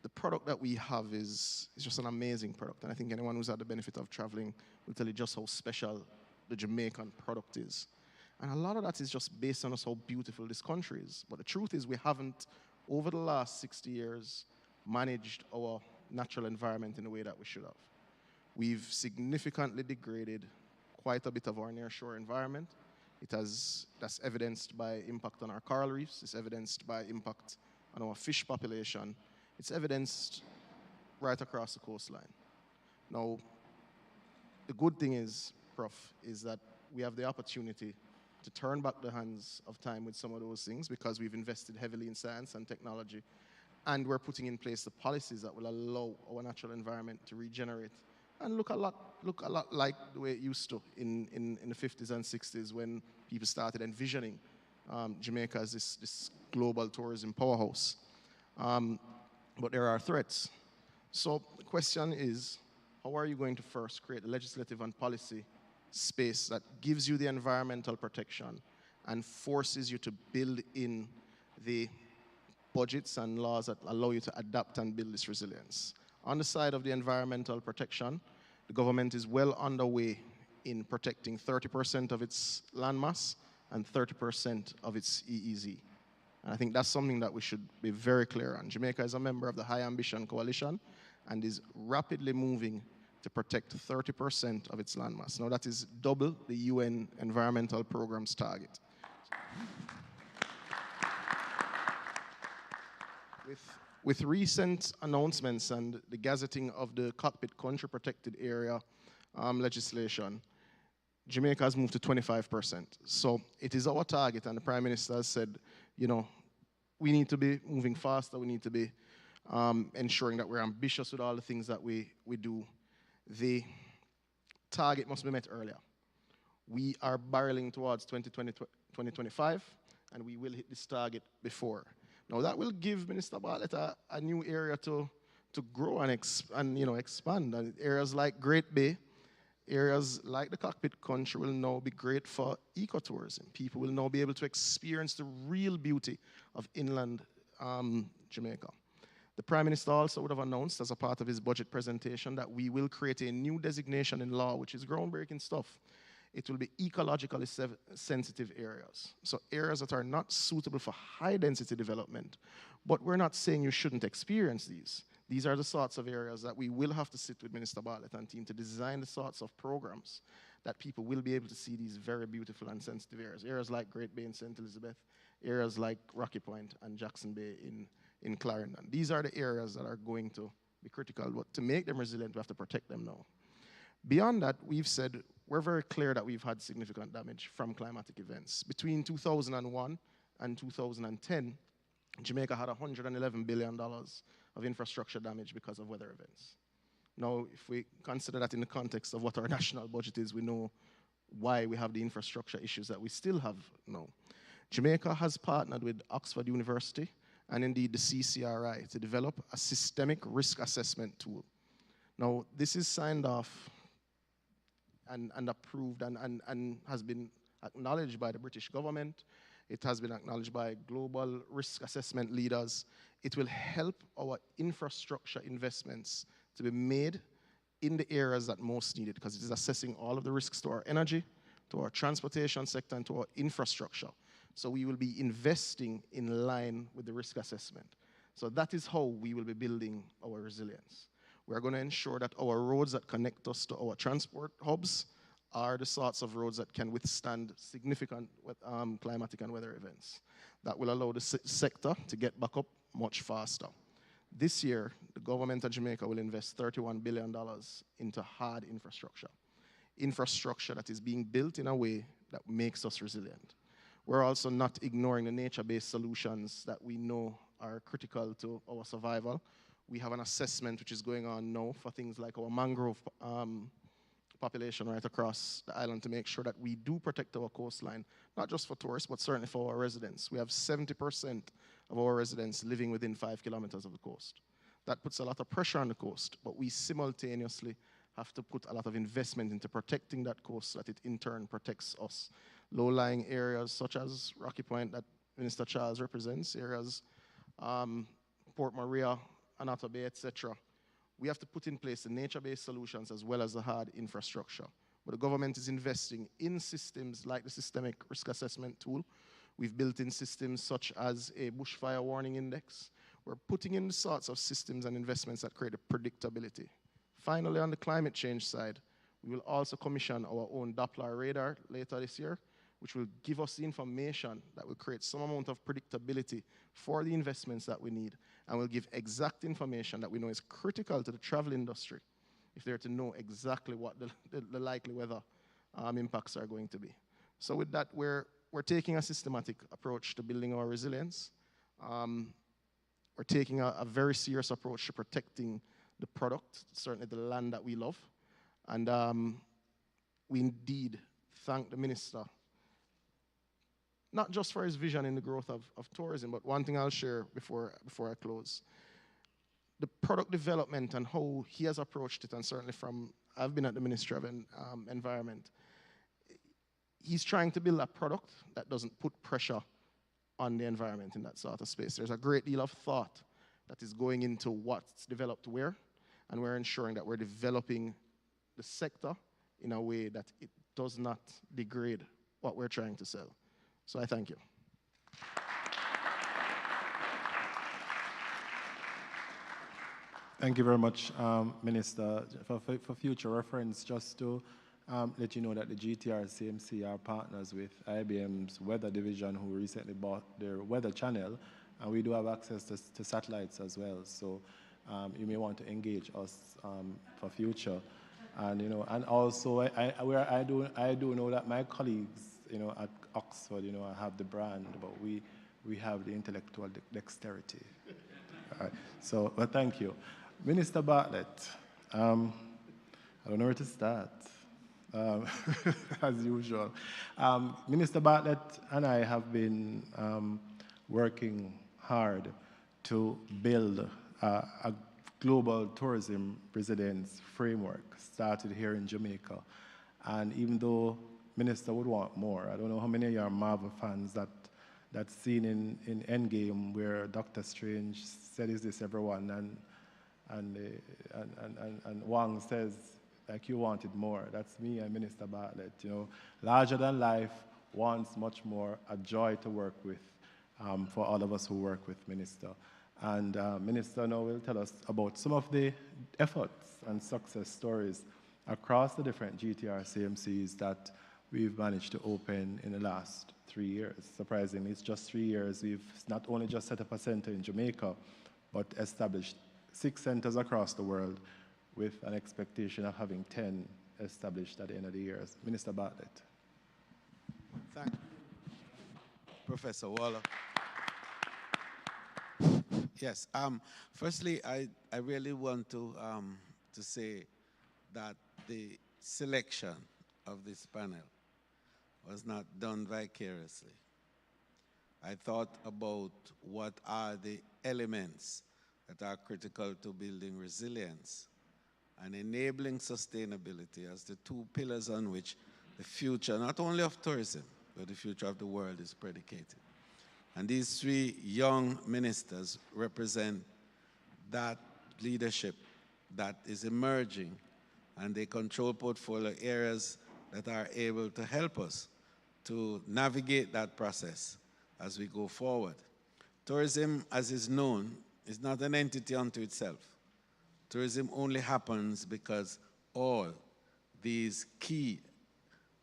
The product that we have is just an amazing product, and I think anyone who's had the benefit of traveling will tell you just how special the Jamaican product is. And a lot of that is just based on us how beautiful this country is. But the truth is we haven't, over the last 60 years, managed our natural environment in the way that we should have. We've significantly degraded quite a bit of our nearshore environment. That's evidenced by impact on our coral reefs. It's evidenced by impact on our fish population. It's evidenced right across the coastline. Now, the good thing is, Prof, is that we have the opportunity to turn back the hands of time with some of those things because we've invested heavily in science and technology, and we're putting in place the policies that will allow our natural environment to regenerate and look a lot like the way it used to in the 50s and 60s when people started envisioning Jamaica as this global tourism powerhouse. But there are threats. So the question is, how are you going to first create a legislative and policy space that gives you the environmental protection and forces you to build in the budgets and laws that allow you to adapt and build this resilience? On the side of the environmental protection, the government is well underway in protecting 30% of its landmass and 30% of its EEZ. And I think that's something that we should be very clear on. Jamaica is a member of the High Ambition Coalition and is rapidly moving to protect 30% of its landmass. Now that is double the UN Environmental Programme's target. With recent announcements and the gazetting of the cockpit country protected area legislation, Jamaica has moved to 25%. So it is our target, and the Prime Minister has said, you know, we need to be moving faster, we need to be ensuring that we're ambitious with all the things that we do. The target must be met earlier. We are barreling towards 2025, and we will hit this target before. Now that will give Minister Bartlett a new area to grow and expand. And areas like Great Bay, areas like the cockpit country will now be great for ecotourism. People will now be able to experience the real beauty of inland Jamaica. The Prime Minister also would have announced as a part of his budget presentation that we will create a new designation in law, which is groundbreaking stuff. It will be ecologically sensitive areas. So areas that are not suitable for high density development, but we're not saying you shouldn't experience these. These are the sorts of areas that we will have to sit with Minister Bartlett and team to design the sorts of programs that people will be able to see these very beautiful and sensitive areas. Areas like Great Bay in St. Elizabeth, areas like Rocky Point and Jackson Bay in Clarendon. These are the areas that are going to be critical, but to make them resilient, we have to protect them now. Beyond that, we've said we're very clear that we've had significant damage from climatic events. Between 2001 and 2010, Jamaica had $111 billion of infrastructure damage because of weather events. Now, if we consider that in the context of what our national budget is, we know why we have the infrastructure issues that we still have now. Jamaica has partnered with Oxford University and indeed the CCRI to develop a systemic risk assessment tool. Now, this is signed off and approved and has been acknowledged by the British government. It has been acknowledged by global risk assessment leaders. It will help our infrastructure investments to be made in the areas that most need it, because it is assessing all of the risks to our energy, to our transportation sector, and to our infrastructure. So we will be investing in line with the risk assessment. So that is how we will be building our resilience. We're going to ensure that our roads that connect us to our transport hubs are the sorts of roads that can withstand significant climatic and weather events. That will allow the sector to get back up much faster. This year, the government of Jamaica will invest $31 billion into hard infrastructure. Infrastructure that is being built in a way that makes us resilient. We're also not ignoring the nature-based solutions that we know are critical to our survival. We have an assessment which is going on now for things like our mangrove population right across the island to make sure that we do protect our coastline, not just for tourists, but certainly for our residents. We have 70% of our residents living within 5 kilometers of the coast. That puts a lot of pressure on the coast, but we simultaneously have to put a lot of investment into protecting that coast so that it in turn protects us. Low-lying areas such as Rocky Point that Minister Charles represents, areas Port Maria, Anata Bay, etc. We have to put in place the nature-based solutions as well as the hard infrastructure. But the government is investing in systems like the Systemic Risk Assessment tool. We've built in systems such as a bushfire warning index. We're putting in the sorts of systems and investments that create a predictability. Finally, on the climate change side, we will also commission our own Doppler radar later this year, which will give us the information that will create some amount of predictability for the investments that we need, and will give exact information that we know is critical to the travel industry if they're to know exactly what the likely weather impacts are going to be. So with that, we're taking a systematic approach to building our resilience. We're taking a very serious approach to protecting the product, certainly the land that we love. And we indeed thank the minister, not just for his vision in the growth of tourism, but one thing I'll share before I close. The product development and how he has approached it, and certainly I've been at the Ministry of Environment, he's trying to build a product that doesn't put pressure on the environment in that sort of space. There's a great deal of thought that is going into what's developed where, and we're ensuring that we're developing the sector in a way that it does not degrade what we're trying to sell. So I thank you. Thank you very much, Minister. For future reference, just to let you know that the GTRCMC are partners with IBM's weather division, who recently bought their weather channel, and we do have access to satellites as well. So you may want to engage us for future. And and also I do know that my colleagues, at Oxford, I have the brand, but we have the intellectual dexterity. All right. So, but thank you, Minister Bartlett. I don't know where to start. As usual, Minister Bartlett and I have been working hard to build a global tourism residence framework started here in Jamaica. And even though Minister would want more, I don't know how many of you are Marvel fans that scene in Endgame where Doctor Strange said, "Is this everyone?" And Wang says, like, you wanted more. That's me and Minister Bartlett. Larger than life, wants much more, a joy to work with for all of us who work with Minister. And Minister now will tell us about some of the efforts and success stories across the different GTRCMCs that we've managed to open in the last 3 years. Surprisingly, it's just 3 years. We've not only just set up a center in Jamaica, but established 6 centers across the world with an expectation of having 10 established at the end of the year. Minister Bartlett. Thank you, Professor Waller. Yes. Firstly, I really want to say that the selection of this panel was not done vicariously. I thought about what are the elements that are critical to building resilience and enabling sustainability as the 2 pillars on which the future, not only of tourism, but the future of the world is predicated. And these 3 young ministers represent that leadership that is emerging, and they control portfolio areas that are able to help us to navigate that process as we go forward. Tourism, as is known, is not an entity unto itself. Tourism only happens because all these key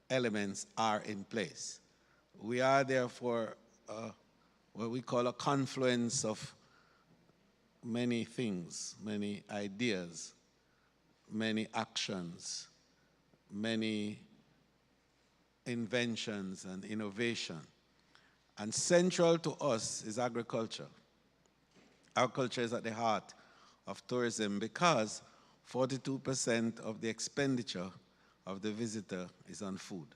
elements are in place. We are therefore what we call a confluence of many things, many ideas, many actions, many inventions and innovation. And central to us is agriculture. Agriculture is at the heart of tourism because 42% of the expenditure of the visitor is on food.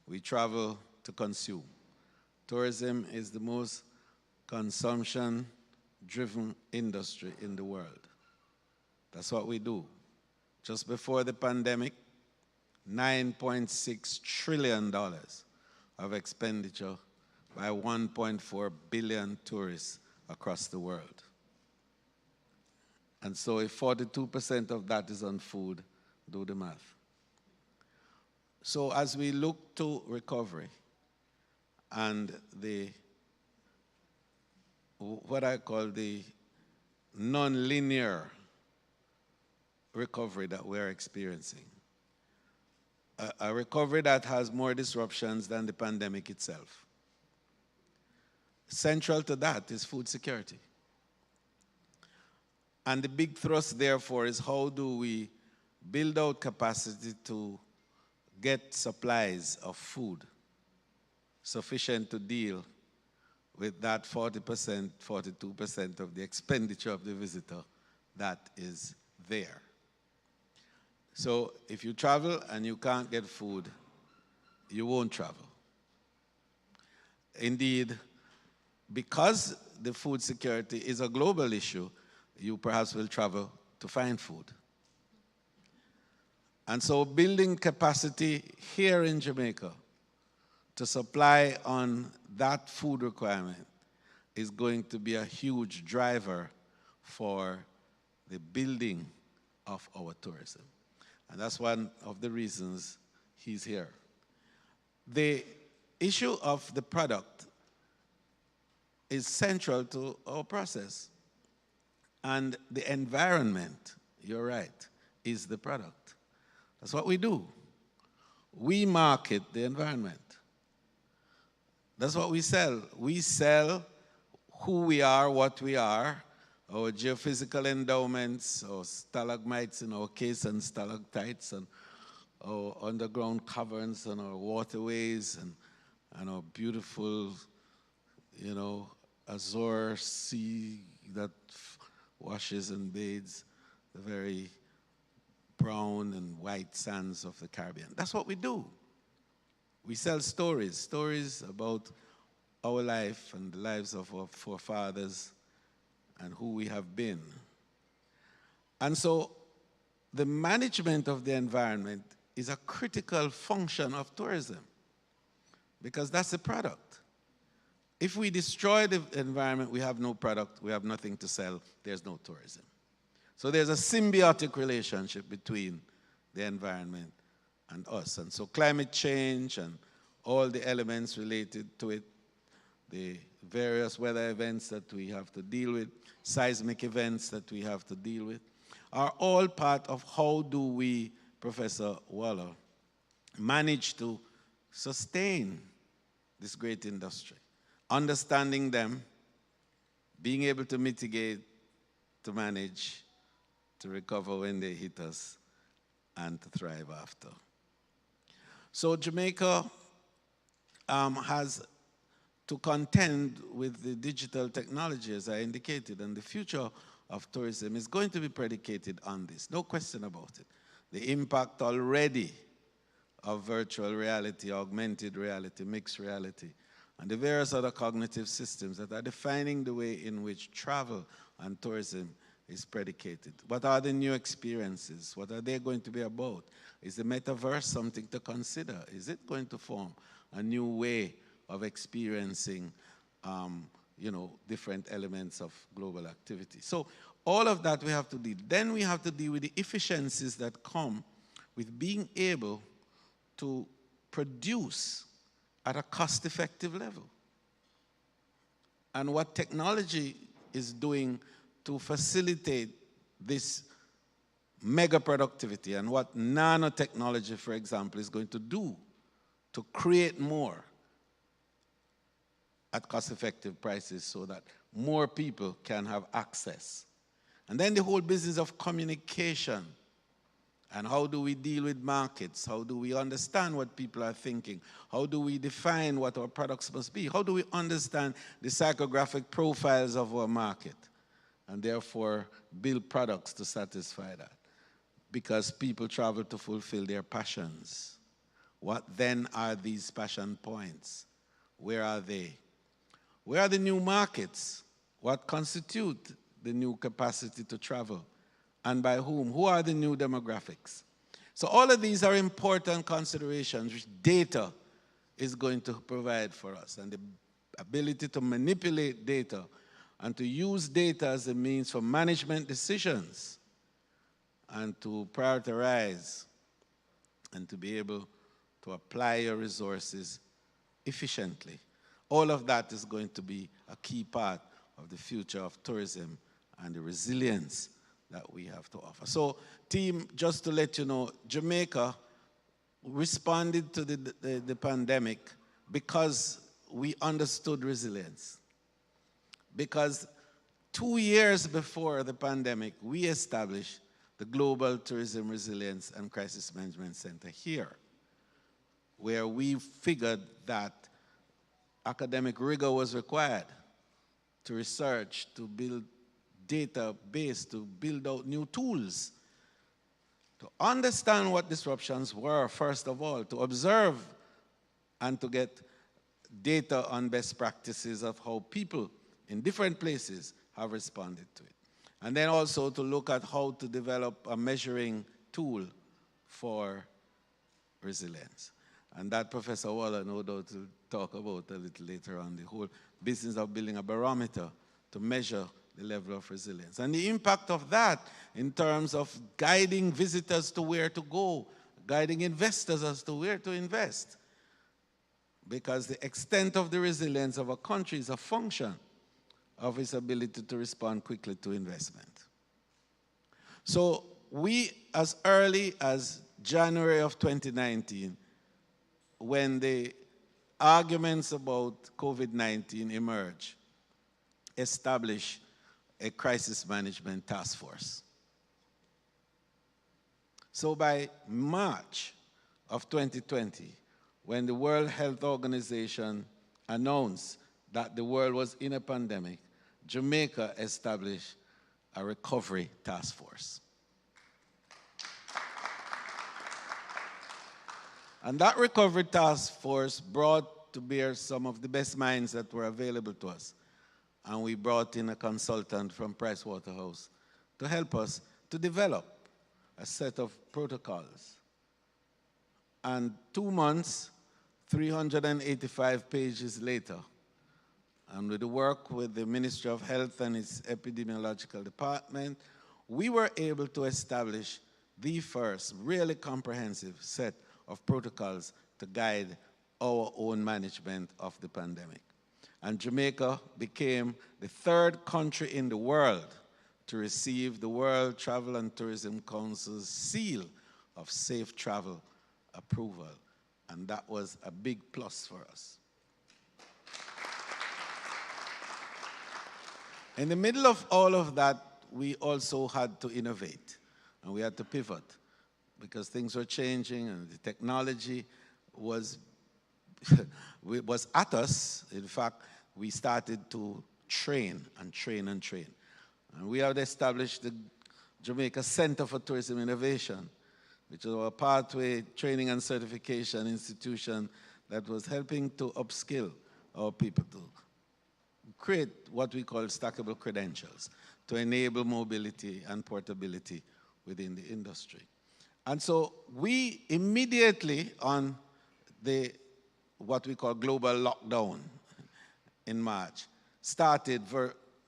We travel to consume. Tourism is the most consumption-driven industry in the world. That's what we do. Just before the pandemic, $9.6 trillion of expenditure by 1.4 billion tourists across the world. And so if 42% of that is on food, do the math. So as we look to recovery and what I call the non-linear recovery that we're experiencing, a recovery that has more disruptions than the pandemic itself. Central to that is food security. And the big thrust, therefore, is how do we build out capacity to get supplies of food sufficient to deal with that 40%, 42% of the expenditure of the visitor that is there. So if you travel and you can't get food, you won't travel. Indeed, because the food security is a global issue, you perhaps will travel to find food. And so building capacity here in Jamaica to supply on that food requirement is going to be a huge driver for the building of our tourism. And that's one of the reasons he's here. The issue of the product is central to our process. And the environment, you're right, is the product. That's what we do. We market the environment. That's what we sell. We sell who we are, what we are, our geophysical endowments, our stalagmites in our case, and stalactites, and our underground caverns, and our waterways, and our beautiful, azure sea that washes and bathes the very brown and white sands of the Caribbean. That's what we do. We sell stories about our life and the lives of our forefathers and who we have been. And so the management of the environment is a critical function of tourism because that's the product. If we destroy the environment, we have no product, we have nothing to sell, there's no tourism. So there's a symbiotic relationship between the environment and us. And so climate change and all the elements related to it, the various weather events that we have to deal with, seismic events that we have to deal with, are all part of how do we, Professor Waller, manage to sustain this great industry. Understanding them, being able to mitigate, to manage, to recover when they hit us, and to thrive after. So Jamaica has to contend with the digital technology, as I indicated, and the future of tourism is going to be predicated on this, no question about it. The impact already of virtual reality, augmented reality, mixed reality, and the various other cognitive systems that are defining the way in which travel and tourism is predicated. What are the new experiences? What are they going to be about? Is the metaverse something to consider? Is it going to form a new way of experiencing, different elements of global activity? So all of that we have to deal. Then we have to deal with the efficiencies that come with being able to produce at a cost-effective level. And what technology is doing to facilitate this mega productivity and what nanotechnology, for example, is going to do to create more at cost-effective prices so that more people can have access. And then the whole business of communication and how do we deal with markets? How do we understand what people are thinking? How do we define what our products must be? How do we understand the psychographic profiles of our market and therefore build products to satisfy that? Because people travel to fulfill their passions. What then are these passion points? Where are they? Where are the new markets? What constitute the new capacity to travel? And by whom? Who are the new demographics? So all of these are important considerations which data is going to provide for us. And the ability to manipulate data and to use data as a means for management decisions and to prioritize and to be able to apply your resources efficiently. All of that is going to be a key part of the future of tourism and the resilience that we have to offer. So, team, just to let you know, Jamaica responded to the pandemic because we understood resilience. Because 2 years before the pandemic, we established the Global Tourism Resilience and Crisis Management Center here, where we figured that academic rigor was required to research, to build database, to build out new tools, to understand what disruptions were, first of all, to observe and to get data on best practices of how people in different places have responded to it. And then also to look at how to develop a measuring tool for resilience. And that Professor Waller, no doubt, will talk about a little later on, the whole business of building a barometer to measure the level of resilience. And the impact of that in terms of guiding visitors to where to go, guiding investors as to where to invest. Because the extent of the resilience of a country is a function of its ability to respond quickly to investment. So we, as early as January of 2019, when the arguments about COVID-19 emerged, established a crisis management task force. So by March of 2020, when the World Health Organization announced that the world was in a pandemic, Jamaica established a recovery task force. And that recovery task force brought to bear some of the best minds that were available to us. And we brought in a consultant from Pricewaterhouse to help us to develop a set of protocols. And 2 months, 385 pages later, and with the work with the Ministry of Health and its epidemiological department, we were able to establish the first really comprehensive set of protocols to guide our own management of the pandemic. And Jamaica became the 3rd country in the world to receive the World Travel and Tourism Council's seal of safe travel approval. And that was a big plus for us. In the middle of all of that, we also had to innovate, and we had to pivot because things were changing and the technology was at us. In fact, we started to train and train and train. And we had established the Jamaica Center for Tourism Innovation, which is our pathway training and certification institution that was helping to upskill our people to create what we call stackable credentials to enable mobility and portability within the industry. And so we immediately on what we call global lockdown in March, started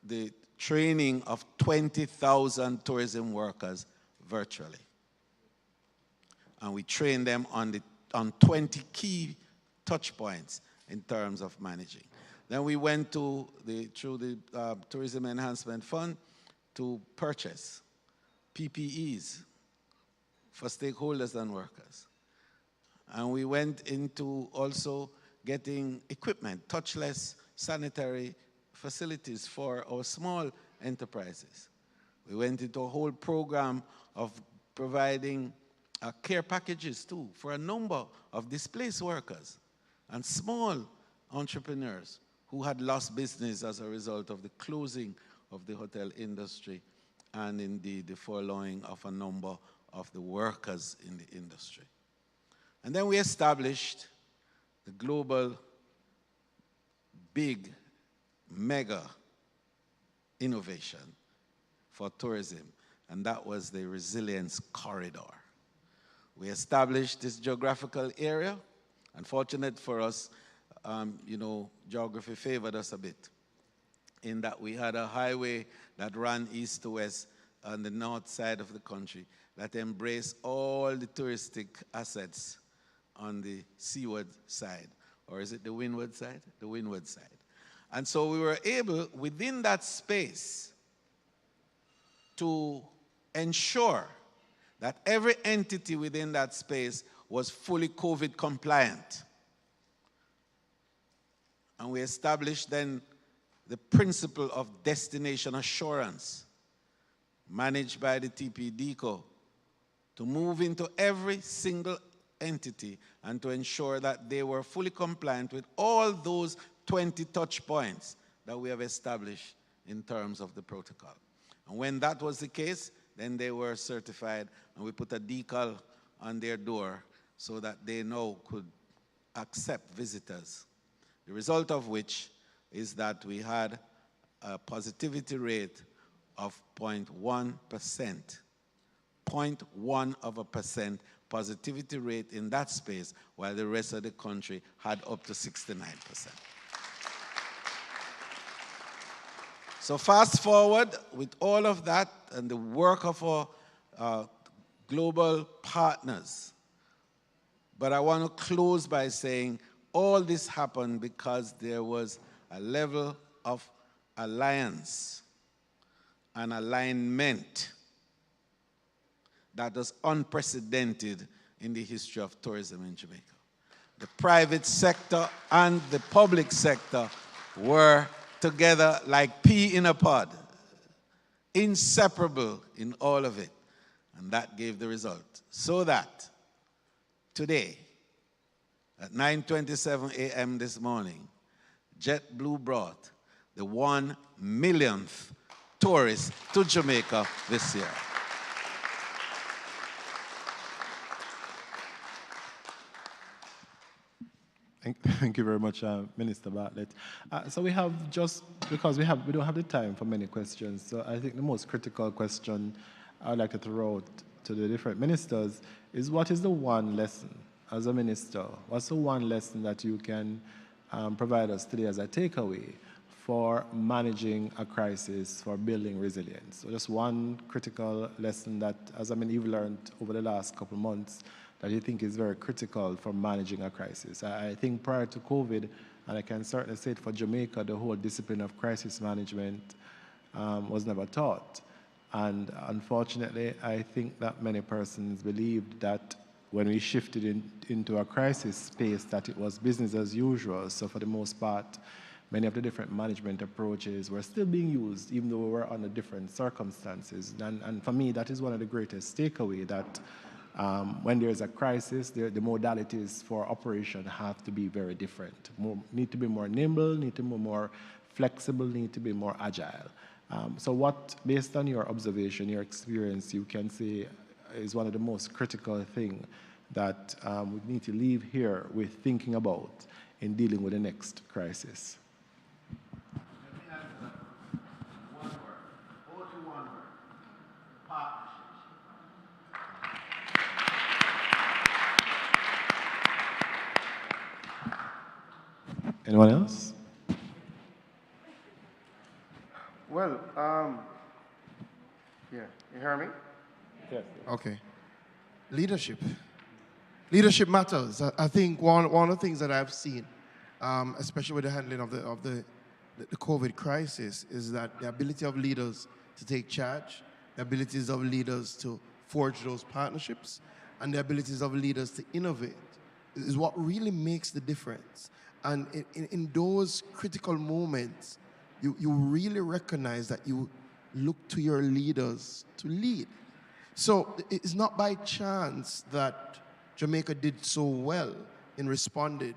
the training of 20,000 tourism workers virtually. And we trained them on 20 key touch points in terms of managing. Then we went through the Tourism Enhancement Fund to purchase PPEs for stakeholders and workers. And we went into also getting equipment, touchless sanitary facilities for our small enterprises. We went into a whole program of providing care packages too for a number of displaced workers and small entrepreneurs who had lost business as a result of the closing of the hotel industry and indeed the furloughing of a number of the workers in the industry. And then we established the global big mega innovation for tourism, and that was the Resilience Corridor. We established this geographical area. Unfortunate for us, geography favored us a bit in that we had a highway that ran east to west on the north side of the country that embraced all the touristic assets on the seaward side. Or is it the windward side? The windward side. And so we were able, within that space, to ensure that every entity within that space was fully COVID compliant. And we established then the principle of destination assurance, managed by the TPDCO, to move into every single entity and to ensure that they were fully compliant with all those 20 touch points that we have established in terms of the protocol. And when that was the case, then they were certified, and we put a decal on their door so that they now could accept visitors. The result of which is that we had a positivity rate of 0.1%. 0.1% positivity rate in that space, while the rest of the country had up to 69%. So fast forward with all of that and the work of our global partners. But I want to close by saying all this happened because there was a level of alliance and alignment that was unprecedented in the history of tourism in Jamaica. The private sector and the public sector were together like pea in a pod, inseparable in all of it. And that gave the result. So that today, at 9:27 a.m. this morning, JetBlue brought the 1 millionth tourist to Jamaica this year. Thank you very much, Minister Bartlett. So we have just, because we don't have the time for many questions, so I think the most critical question I'd like to throw out to the different ministers is, what is the one lesson as a minister? What's the one lesson that you can provide us today as a takeaway for managing a crisis, for building resilience? So just one critical lesson that, you've learned over the last couple of months that you think is very critical for managing a crisis. I think prior to COVID, and I can certainly say it for Jamaica, the whole discipline of crisis management was never taught. And unfortunately, I think that many persons believed that when we shifted into a crisis space, that it was business as usual. So for the most part, many of the different management approaches were still being used, even though we were under different circumstances. And for me, that is one of the greatest takeaways, that when there is a crisis, the modalities for operation have to be very different. Need to be more nimble, need to be more flexible, need to be more agile. So what, based on your observation, your experience, you can say is one of the most critical things that we need to leave here with thinking about in dealing with the next crisis? Anyone else? Well, yeah, you hear me? Yes. Okay. Leadership. Leadership matters. I think one of the things that I've seen, especially with the handling of the COVID crisis, is that the ability of leaders to take charge, the abilities of leaders to forge those partnerships, and the abilities of leaders to innovate is what really makes the difference. And in those critical moments, you really recognize that you look to your leaders to lead. So it's not by chance that Jamaica did so well in responding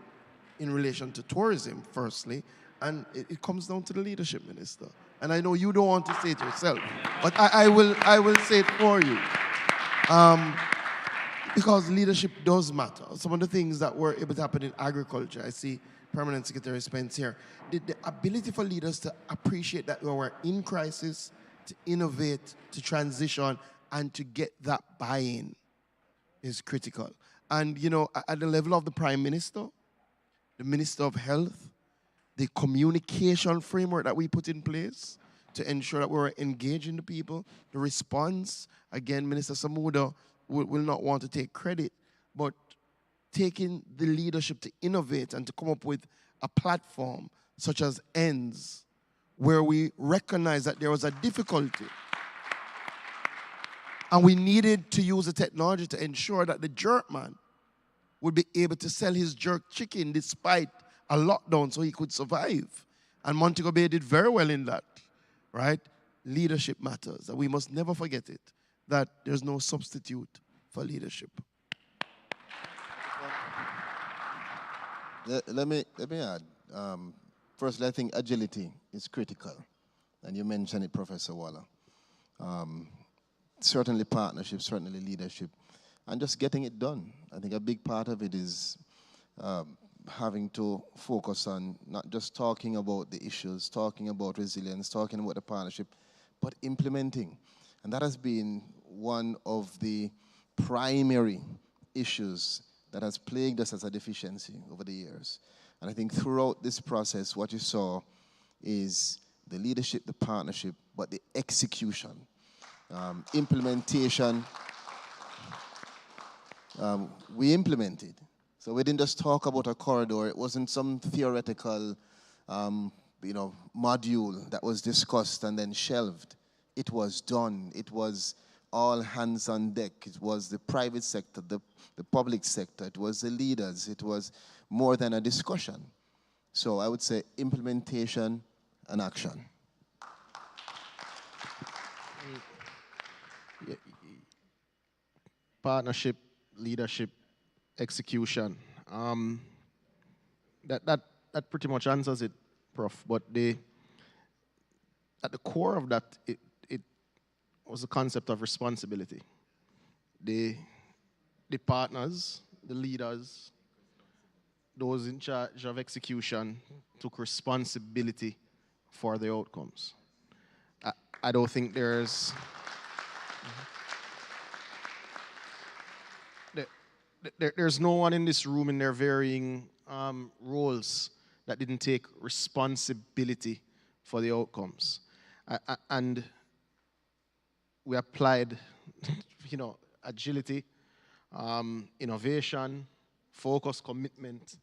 in relation to tourism, firstly, and it comes down to the leadership, Minister. And I know you don't want to say it yourself, but I will say it for you. Because leadership does matter. Some of the things that were able to happen in agriculture, I see Permanent Secretary Spence here, the ability for leaders to appreciate that we were in crisis, to innovate, to transition, and to get that buy-in is critical. And, you know, at the level of the Prime Minister, the Minister of Health, the communication framework that we put in place to ensure that we're engaging the people, the response, again, Minister Samuda will not want to take credit, but taking the leadership to innovate and to come up with a platform such as ENDS, where we recognize that there was a difficulty. And we needed to use the technology to ensure that the jerkman would be able to sell his jerk chicken despite a lockdown so he could survive. And Montego Bay did very well in that, right? Leadership matters, and we must never forget it, that there's no substitute for leadership. Let me add. Firstly, I think agility is critical, and you mentioned it, Professor Waller. Certainly partnership, certainly leadership, and just getting it done. I think a big part of it is having to focus on not just talking about the issues, talking about resilience, talking about the partnership, but implementing. And that has been one of the primary issues that has plagued us as a deficiency over the years. And I think throughout this process, what you saw is the leadership, the partnership, but the execution, implementation. We implemented. So we didn't just talk about a corridor. It wasn't some theoretical module that was discussed and then shelved. It was done. It was all hands on deck. It was the private sector, the public sector. It was the leaders. It was more than a discussion. So I would say implementation and action. Partnership, leadership, execution. That pretty much answers it, Prof. But at the core of that, it was the concept of responsibility. The partners, the leaders, those in charge of execution took responsibility for the outcomes. I don't think there's there's no one in this room in their varying roles that didn't take responsibility for the outcomes. And we applied, agility, innovation, focus, commitment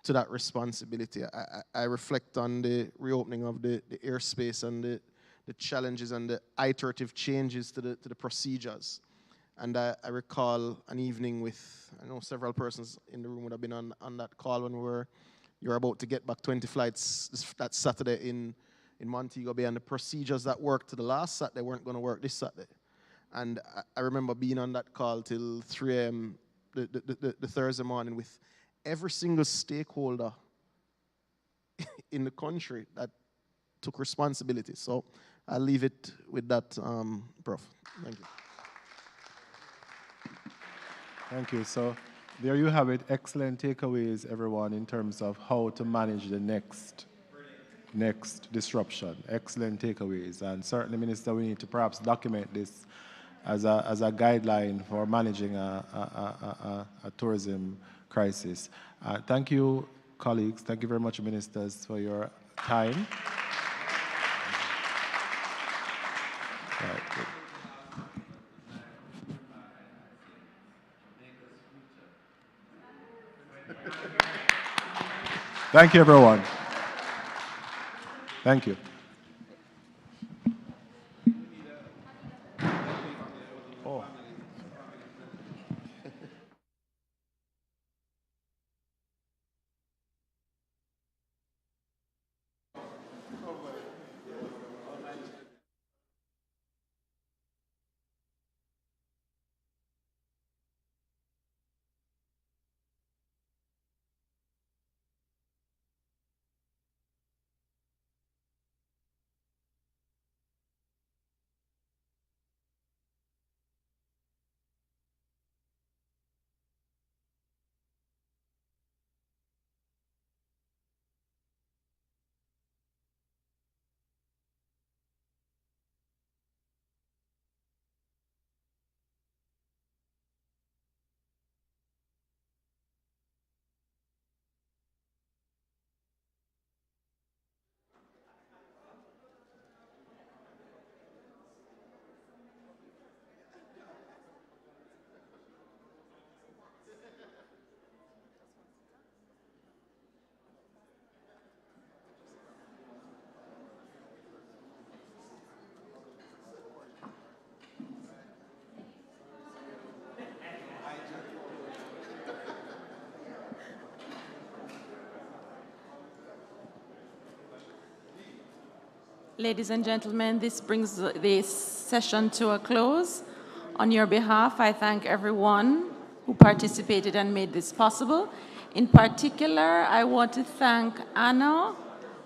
to that responsibility. I reflect on the reopening of the airspace and the challenges and the iterative changes to the procedures. And I recall an evening with, I know several persons in the room would have been on that call when you were about to get back 20 flights that Saturday in Montego Bay, and the procedures that worked to the last Saturday weren't going to work this Saturday. And I remember being on that call till 3 a.m. the Thursday morning with every single stakeholder in the country that took responsibility. So I'll leave it with that, Prof. Thank you. Thank you. So there you have it. Excellent takeaways, everyone, in terms of how to manage the next disruption. Excellent takeaways. And certainly, Minister, we need to perhaps document this as a guideline for managing a tourism crisis. Thank you, colleagues. Thank you very much, ministers, for your time. Right, good. Thank you, everyone. Thank you. Ladies and gentlemen, this brings this session to a close. On your behalf, I thank everyone who participated and made this possible. In particular, I want to thank Anna,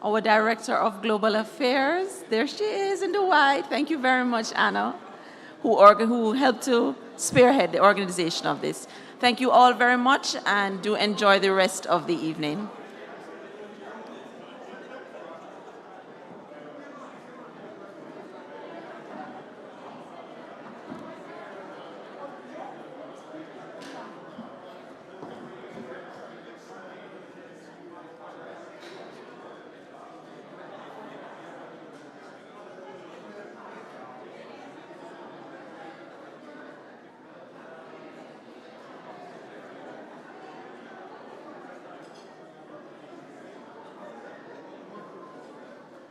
our Director of Global Affairs. There she is in the white. Thank you very much, Anna, who helped to spearhead the organization of this. Thank you all very much, and do enjoy the rest of the evening.